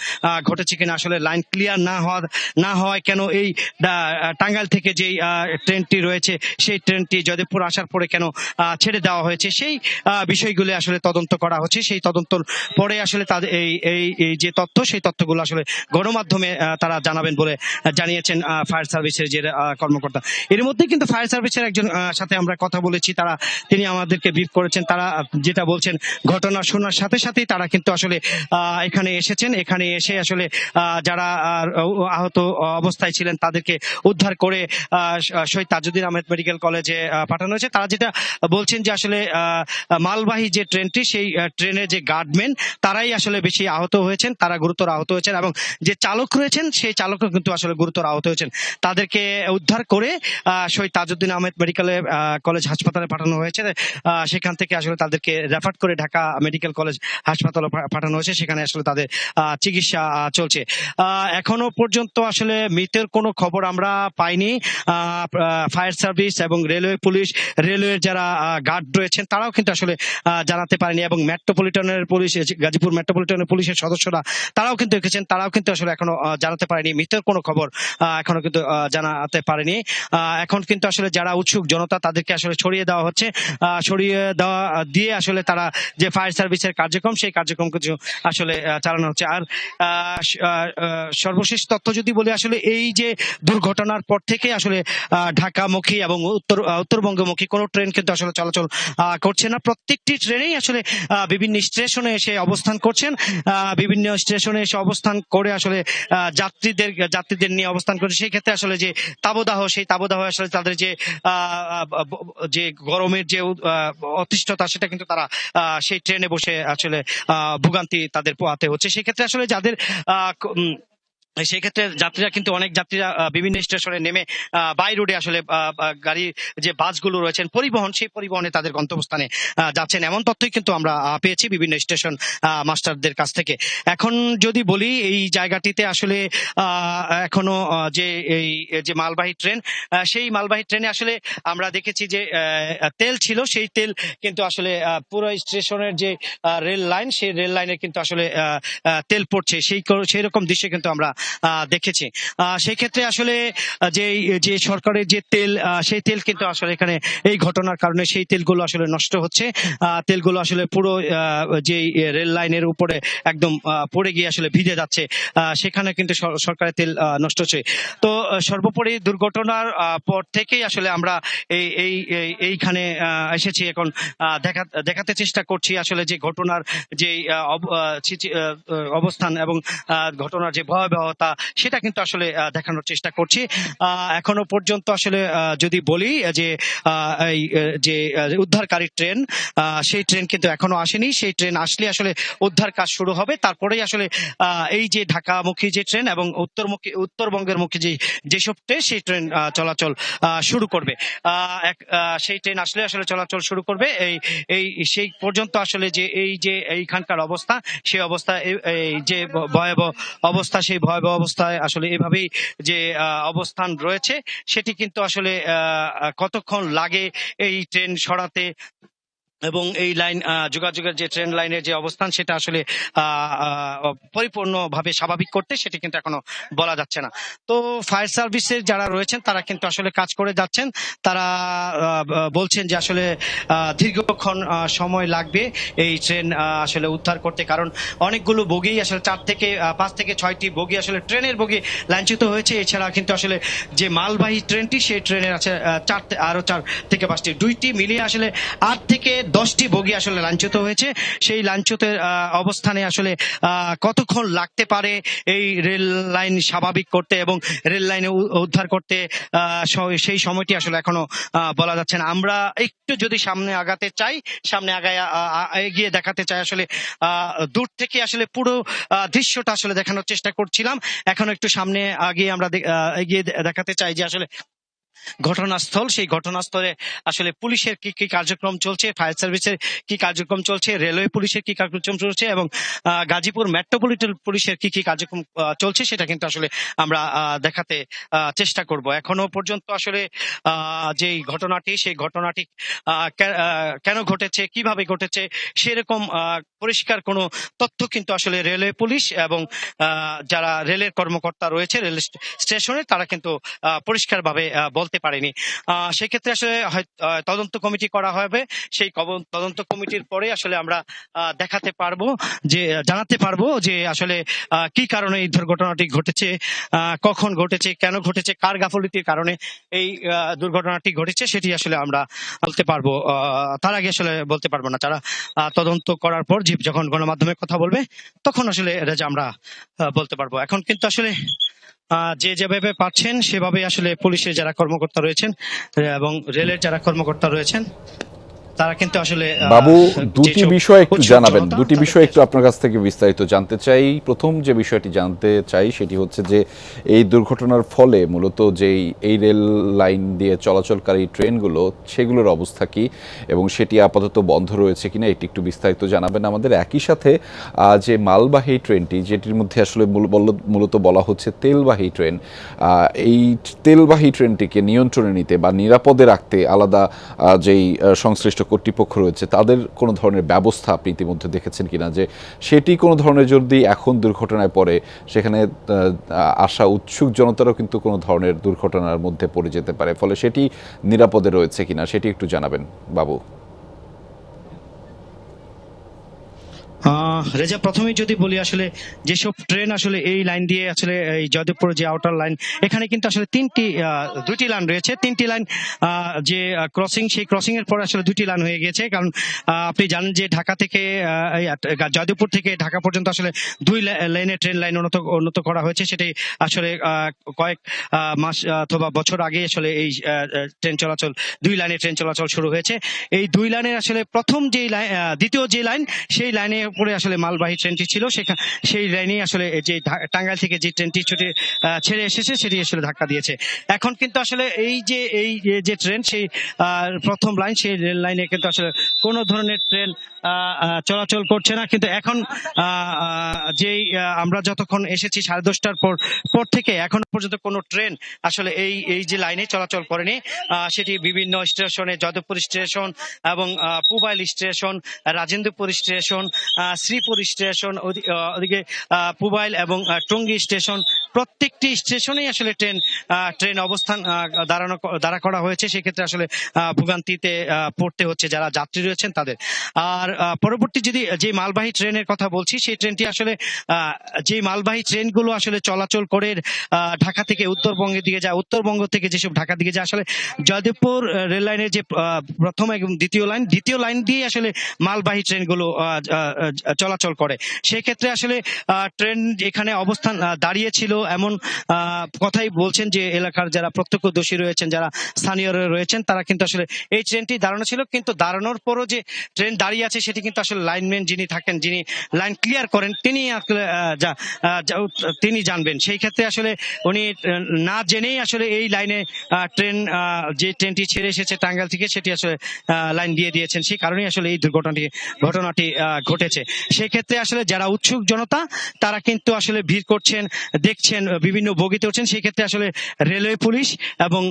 ঘটেছে কিনা, আসলে লাইন ক্লিয়ার না হওয়ায় কেন এই টাঙ্গাইল থেকে যেই ট্রেনটি রয়েছে সেই ট্রেনটি জয়দেবপুর আসার পরে কেন ছেড়ে দেওয়া হয়েছে, সেই বিষয়গুলো আসলে তদন্ত করা হচ্ছে। সেই তদন্ত পরে আসলে তাদের এই যে তথ্য সেই তথ্যগুলো আসলে গণমাধ্যমে তারা জানাবেন বলে জানিয়েছেন ফায়ার সার্ভিসের যে কর্মকর্তা। এর মধ্যে কিন্তু ফায়ার সার্ভিসের একজন সাথে আমরা কথা বলেছি, তিনি আমাদেরকে ব্রিফ করেছেন। তারা যেটা বলছেন, ঘটনা শোনার সাথে সাথেই তারা কিন্তু আসলে এখানে এসেছেন। এখানে এসে আসলে যারা আহত অবস্থায় ছিলেন তাদেরকে উদ্ধার করে শহীদ তাজউদ্দিন আহমেদ মেডিকেল কলেজে পাঠানো হয়েছে। তারা যেটা বলছেন যে আসলে মালবাহী যে ট্রেনটি সেই ট্রেনের যে গার্ডম্যান তারাই আসলে বেশি আহত হয়েছেন, তারা গুরুতর আহত হয়েছেন এবং যে চালক রয়েছেন সেই চালকও কিন্তু আসলে গুরুতর আহত হয়েছেন। তাদেরকে উদ্ধার করে শহীদ তাজউদ্দিন আহমেদ মেডিকেল কলেজ হাসপাতালে পাঠানো হয়েছে। সেখান থেকে আসলে তাদেরকে রেফার করে ঢাকা মেডিকেল কলেজ হাসপাতালে পাঠানো হয়েছে, সেখানে আসলে তাদের চিকিৎসা চলছে। এখনো পর্যন্ত আসলে মৃতের কোনো খবর আমরা পাইনি। ফায়ার সার্ভিস এবং রেলওয়ে পুলিশ, রেলওয়ের যারা গার্ড রয়েছেন তারাও কিন্তু আসলে জানাতে পারেনি এবং মেট্রোপলিটনের পুলিশ, গাজীপুর মেট্রোপলিটনের পুলিশের সদস্যরা তারাও কিন্তু এসেছেন, তারাও কিন্তু আসলে এখনো জানাতে পারেনি মৃতের কোনো খবর, এখনো কিন্তু জানাতে পারেনি। এখন কিন্তু আসলে যারা উৎসুক জনতা তাদেরকে আসলে ছড়িয়ে দেওয়া হচ্ছে, ছড়িয়ে দেওয়া দিয়ে আসলে তারা যে ফায়ার সার্ভিসের কার্যক্রম সেই কার্যক্রম কিছু আসলে চালানো হচ্ছে। আর সর্বশেষ তথ্য যদি বলি, আসলে এই যে দুর্ঘটনার পর থেকে আসলে ঢাকামুখী এবং উত্তরবঙ্গমুখী কোনো ট্রেন কিন্তু আসলে চলাচল করছে না। প্রত্যেকটি ট্রেনেই আসলে বিভিন্ন স্টেশনে এসে অবস্থান করছেন, বিভিন্ন স্টেশনে এসে অবস্থান করে আসলে যাত্রীদের নিয়ে অবস্থান করছে। সেই ক্ষেত্রে আসলে যে তাবদাহ, সেই তাবদাহ আসলে তাদের যে গরমের যে অতিষ্ঠতা সেটা কিন্তু তারা সেই ট্রেনে বসে আসলে ভোগান্তি তাদের পোহাতে হচ্ছে। সেই ক্ষেত্রে আসলে যাদের সেই ক্ষেত্রে যাত্রীরা কিন্তু অনেক যাত্রীরা বিভিন্ন স্টেশনে নেমে বাই রোডে আসলে গাড়ি যে বাসগুলো রয়েছেন পরিবহন, সেই পরিবহনে তাদের গন্তব্যস্থানে যাচ্ছেন, এমন তথ্যই কিন্তু আমরা পেয়েছি বিভিন্ন স্টেশন মাস্টারদের কাছ থেকে। এখন যদি বলি এই জায়গাটিতে আসলে এখনো যে মালবাহী ট্রেন, সেই মালবাহী ট্রেনে আসলে আমরা দেখেছি যে তেল ছিল, সেই তেল কিন্তু আসলে পুরো স্টেশনের যে রেল লাইন সেই রেল লাইনে কিন্তু আসলে তেল পড়ছে, সেই রকম দৃশ্য কিন্তু আমরা দেখেছি। সেই ক্ষেত্রে আসলে যে সরকারের যে তেল, সেই তেল কিন্তু আসলে এখানে এই ঘটনার কারণে সেই তেলগুলো আসলে নষ্ট হচ্ছে। তেলগুলো আসলে পুরো যে রেল লাইনের উপরে একদম পড়ে গিয়ে আসলে ভিজে যাচ্ছে, সেখানে কিন্তু সরকারের তেল নষ্ট হচ্ছে। তো সর্বোপরি দুর্ঘটনার পর থেকেই আসলে আমরা এইখানে এসেছি, এখন দেখাতে চেষ্টা করছি আসলে যে ঘটনার যে অবস্থান এবং ঘটনার যে ভয়াবহতা তৎপরতা সেটা কিন্তু আসলে দেখানোর চেষ্টা করছি। এখনো পর্যন্ত আসলে যদি বলি যে এই যে উদ্ধারকারী ট্রেন, সেই ট্রেন কিন্তু এখনো আসেনি। সেই ট্রেন আসলে আসলে উদ্ধার কাজ শুরু হবে, তারপরেই আসলে এই যে ঢাকামুখী যে ট্রেন এবং উত্তরবঙ্গের মুখী যেসব ট্রেন সেই ট্রেন চলাচল শুরু করবে। সেই ট্রেন আসলে আসলে চলাচল শুরু করবে। এই সেই পর্যন্ত আসলে যে এইখানকার অবস্থা, সেই অবস্থা এই যে ভয়াবহ অবস্থা, সেই ভয়াবহ অবস্থায় আসলে এভাবেই যে অবস্থান রয়েছে, সেটি কিন্তু আসলে কতক্ষণ লাগে এই ট্রেন সরাতে এবং এই লাইন যোগাযোগের যে ট্রেন লাইনের যে অবস্থান সেটা আসলে পরিপূর্ণভাবে স্বাভাবিক করতে, সেটি কিন্তু এখনো বলা যাচ্ছে না। তো ফায়ার সার্ভিসের যারা রয়েছেন তারা কিন্তু আসলে কাজ করে যাচ্ছেন। তারা বলছেন যে আসলে দীর্ঘক্ষণ সময় লাগবে এই ট্রেন আসলে উদ্ধার করতে, কারণ অনেকগুলো বগি আসলে 4 থেকে 5 থেকে 6টি বগি আসলে ট্রেনের বগি লাইনচ্যুত হয়েছে। এছাড়া কিন্তু আসলে যে মালবাহী ট্রেনটি, সেই ট্রেনের আছে 4 থেকে 5টি, 2টি মিলিয়ে আসলে 8 থেকে 10টি বগি আসলে লাইনচ্যুত হয়েছে। সেই লাইনচ্যুতের অবস্থানে আসলে কতক্ষণ লাগতে পারে এই রেল লাইন স্বাভাবিক করতে এবং রেল লাইনে উদ্ধার করতে, সেই সময়টি আসলে এখনো বলা যাচ্ছে না। আমরা একটু যদি সামনে আগাতে চাই, সামনে এগিয়ে দেখাতে চাই, আসলে দূর থেকে আসলে পুরো দৃশ্যটা আসলে দেখানোর চেষ্টা করছিলাম। এখন একটু সামনে আগিয়ে আমরা এগিয়ে দেখাতে চাই যে আসলে ঘটনাস্থল, সেই ঘটনাস্থলে আসলে পুলিশের কি কি কার্যক্রম চলছে, ফায়ার সার্ভিসের কি কার্যক্রম চলছে, রেলওয়ে পুলিশের কি কার্যক্রম চলছে এবং গাজীপুর মেট্রোপলিটন পুলিশের কি কি কার্যক্রম চলছে, সেটা কিন্তু আসলে আমরা দেখাতে চেষ্টা করব। এখনো পর্যন্ত আসলে যেই ঘটনাটি, সেই ঘটনাটি কেন ঘটেছে, কিভাবে ঘটেছে, সেরকম পরিষ্কার কোনো তথ্য কিন্তু আসলে রেলওয়ে পুলিশ এবং যারা রেলের কর্মকর্তা রয়েছে রেল স্টেশনে, তারা কিন্তু পরিষ্কারভাবে বলতে পারেনি। সেক্ষেত্রে আসলে তদন্ত কমিটি করা হবে। সেই তদন্ত কমিটির পরে আসলে আমরা দেখাতে পারবো, যে জানাতে পারবো যে আসলে কি কারণে এই দুর্ঘটনাটি ঘটেছে, কখন ঘটেছে, কেন ঘটেছে, কার গাফলতির কারণে এই দুর্ঘটনাটি ঘটেছে, সেটি আসলে আমরা বলতে পারবো। তার আগে আসলে বলতে পারবো না। যারা তদন্ত করার পর যখন গণমাধ্যমে কথা বলবে, তখন আসলে আমরা বলতে পারবো। এখন কিন্তু আসলে যে যেভাবে পাচ্ছেন সেভাবে আসলে পুলিশের যারা কর্মকর্তা রয়েছেন এবং রেলের যারা কর্মকর্তা রয়েছেন, তারা কিন্তু আসলে বাবু দুটি বিষয় একটু জানাবেন, দুটি বিষয় একটু আপনার কাছ থেকে বিস্তারিত জানতে চাই। প্রথম যে বিষয়টি জানতে চাই সেটি হচ্ছে যে এই দুর্ঘটনার ফলে মূলত যেই এই রেল লাইন দিয়ে চলাচলকারী ট্রেনগুলো, সেগুলোর অবস্থা কি এবং সেটি আপাতত বন্ধ রয়েছে কিনা, এটি একটু বিস্তারিত জানাবেন আমাদের। একই সাথে যে মালবাহী ট্রেনটি, যেটির মধ্যে আসলে মূলত বলা হচ্ছে তেলবাহী ট্রেন, এই তেলবাহী ট্রেনটিকে নিয়ন্ত্রণে নিতে বা নিরাপদে রাখতে আলাদা যেই সংশ্লিষ্ট কর্তৃপক্ষ রয়েছে, তাদের কোনো ধরনের ব্যবস্থা আপনি ইতিমধ্যে দেখেছেন কিনা, যে সেটি কোনো ধরনের যদি এখন দুর্ঘটনায় পড়ে সেখানে আসা উৎসুক জনতারও কিন্তু কোনো ধরনের দুর্ঘটনার মধ্যে পড়ে যেতে পারে, ফলে সেটি নিরাপদে রয়েছে কিনা সেটি একটু জানাবেন বাবু। রেজা, প্রথমেই যদি বলি আসলে যেসব ট্রেন আসলে এই লাইন দিয়ে আসলে এই জয়দেবপুর যে আউটার লাইন, এখানে কিন্তু আসলে 2টি লাইন রয়েছে। 3টি লাইন যে ক্রসিং, সেই ক্রসিং এর পর আসলে 2টি লাইন হয়ে গেছে, কারণ আপনি জানেন যে ঢাকা থেকে জয়দেবপুর থেকে ঢাকা পর্যন্ত আসলে 2 লাইনের ট্রেন লাইন উন্নত করা হয়েছে। সেটাই আসলে কয়েক মাস অথবা বছর আগে আসলে এই ট্রেন চলাচল, 2 লাইনের ট্রেন চলাচল শুরু হয়েছে। এই 2 লাইনের আসলে প্রথম যে লাইন, দ্বিতীয় যে লাইন, সেই লাইনে পরে আসলে মালবাহী ট্রেনটি ছিল, সেই লাইনে আসলে যে টাঙ্গাইল থেকে যে ট্রেনটি ছেড়ে এসেছে সেটি আসলে ধাক্কা দিয়েছে। এখন কিন্তু আসলে এই যে ট্রেন, সেই প্রথম লাইন, সেই রেল লাইনে কিন্তু আসলে কোনো ধরনের ট্রেন চলাচল করছে না। কিন্তু এখন যেই আমরা যতক্ষণ এসেছি 10:30টার পর থেকে এখন পর্যন্ত কোনো ট্রেন আসলে এই যে লাইনে চলাচল করেনি। সেটি বিভিন্ন স্টেশনে, জয়দেবপুর স্টেশন এবং Pubail station, Rajendrapur station, Sreepur station, ওদিকে পুবাইল এবং টঙ্গী স্টেশন, প্রত্যেকটি স্টেশনেই আসলে ট্রেন অবস্থান দাঁড়া করা হয়েছে। সেক্ষেত্রে আসলে ভোগান্তিতে পড়তে হচ্ছে যারা যাত্রী রয়েছেন তাদের। আর পরবর্তী যদি যে মালবাহী ট্রেনের কথা বলছি, সেই ট্রেনটি আসলে যে মালবাহী ট্রেনগুলো আসলে চলাচল করে ঢাকা থেকে উত্তরবঙ্গের দিকে যায়, উত্তরবঙ্গ থেকে যেসব ঢাকার দিকে যায়, আসলে জয়দেবপুর রেল লাইনের যে প্রথম এবং দ্বিতীয় লাইন দিয়ে আসলে মালবাহী ট্রেনগুলো চলাচল করে। সেক্ষেত্রে আসলে ট্রেন এখানে অবস্থান দাঁড়িয়েছিল এমন কথাই বলছেন যে এলাকার যারা প্রত্যক্ষদর্শী রয়েছেন, যারা স্থানীয়রা রয়েছেন, তারা কিন্তু আসলে এই ট্রেনটি দাঁড়ানো ছিল, কিন্তু দাঁড়ানোর পরও যে ট্রেন দাঁড়িয়ে আছে সেটি কিন্তু আসলে লাইনম্যান যিনি থাকেন, যিনি লাইন ক্লিয়ার করেন, তিনি আসলে তিনি জানবেন। সেই ক্ষেত্রে আসলে উনি না জেনেই আসলে এই লাইনে ট্রেন যে ট্রেনটি ছেড়ে এসেছে টাঙ্গাইল থেকে সেটি আসলে লাইন দিয়ে দিয়েছেন। সেই কারণেই আসলে এই ঘটনাটি ঘটেছে। সেই ক্ষেত্রে আসলে যারা উৎসুক জনতা তারা কিন্তু আসলে ভিড় করছেন, দেখছেন, বিভিন্ন বগিতে উঠছেন। সেই ক্ষেত্রে আসলে রেলওয়ে পুলিশ এবং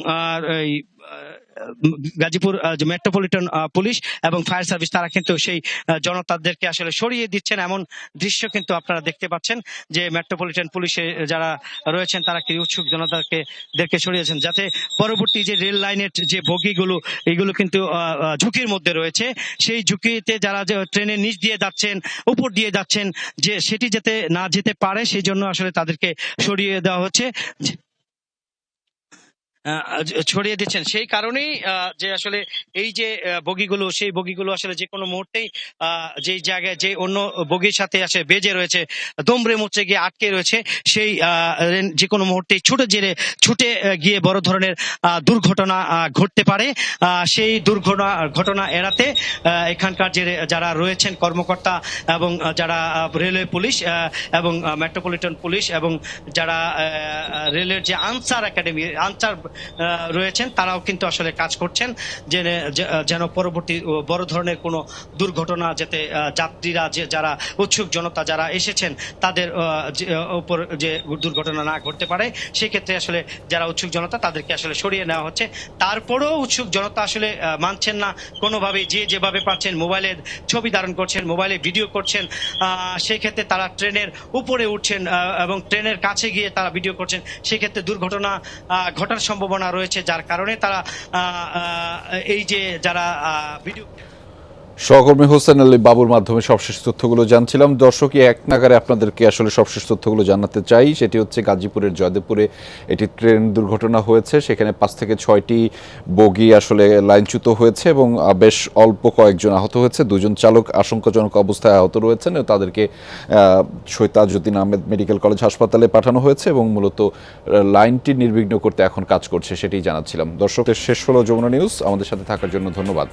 গাজীপুর মেট্রোপলিটন পুলিশ এবং ফায়ার সার্ভিস তারা কিন্তু সেই জনতাদেরকে আসলে সরিয়ে দিচ্ছেন। এমন দৃশ্য কিন্তু আপনারা দেখতে পাচ্ছেন যে মেট্রোপলিটন পুলিশে যারা রয়েছেন তারা কি উৎসুক জনতাদেরকে সরিয়েছেন, যাতে পরবর্তী যে রেল লাইনের যে বগিগুলো এগুলো কিন্তু ঝুঁকির মধ্যে রয়েছে, সেই ঝুঁকিতে যারা ট্রেনের নিচ দিয়ে যাচ্ছেন, উপর দিয়ে যাচ্ছেন, যে সেটি যাতে না যেতে পারে সেই জন্য আসলে তাদেরকে সরিয়ে দেওয়া হচ্ছে, ছড়িয়ে দিচ্ছেন। সেই কারণেই যে আসলে এই যে বগিগুলো, সেই বগিগুলো আসলে যে কোনো মুহূর্তেই যেই জায়গায় যে অন্য বগির সাথে আসে বেজে রয়েছে, দমড়ে মুচড়ে গিয়ে আটকে রয়েছে, সেই যে কোনো মুহূর্তেই ছুটে গিয়ে বড় ধরনের দুর্ঘটনা ঘটতে পারে। সেই ঘটনা এড়াতে এখানকার যে যারা রয়েছেন কর্মকর্তা এবং যারা রেলওয়ে পুলিশ এবং মেট্রোপলিটন পুলিশ এবং যারা রেলের যে আনসার রয়েছেন তারাও কিন্তু আসলে কাজ করছেন যেন পরবর্তী বড় ধরনের কোনো দুর্ঘটনা যাতে যাত্রীরা যারা উৎসুক জনতা যারা এসেছেন তাদের উপর যে দুর্ঘটনা না ঘটতে পারে। সেক্ষেত্রে আসলে যারা উৎসুক জনতা তাদেরকে আসলে সরিয়ে নেওয়া হচ্ছে। তারপরেও উৎসুক জনতা আসলে মানছেন না কোনোভাবে, যেভাবে পাচ্ছেন মোবাইলে ছবি ধারণ করছেন, মোবাইলে ভিডিও করছেন। সেই ক্ষেত্রে তারা ট্রেনের উপরে উঠছেন এবং ট্রেনের কাছে গিয়ে তারা ভিডিও করছেন। সেক্ষেত্রে দুর্ঘটনা ঘটার সম্ভাবনা রয়েছে, যার কারণে তারা এই যে যারা ভিডিও। সহকর্মী হোসেন আলী বাবুর মাধ্যমে সবশেষ তথ্যগুলো জানছিলাম। দর্শক এক নাগারে আপনাদেরকে আসলে সবশেষ তথ্যগুলো জানাতে চাই। সেটি হচ্ছে গাজীপুরের জয়দেবপুরে একটি ট্রেন দুর্ঘটনা হয়েছে, সেখানে 5 থেকে 6টি বগি আসলে লাইনচ্যুত হয়েছে এবং বেশ অল্প কয়েকজন আহত হয়েছে। 2 জন চালক আশঙ্কাজনক অবস্থায় আহত রয়েছেন, তাদেরকে তাজউদ্দিন আহমেদ মেডিকেল কলেজ হাসপাতালে পাঠানো হয়েছে এবং মূলত লাইনটি নির্বিঘ্ন করতে এখন কাজ করছে, সেটি জানাচ্ছিলাম। দর্শকদের শেষ হলো যমুনা নিউজ। আমাদের সাথে থাকার জন্য ধন্যবাদ।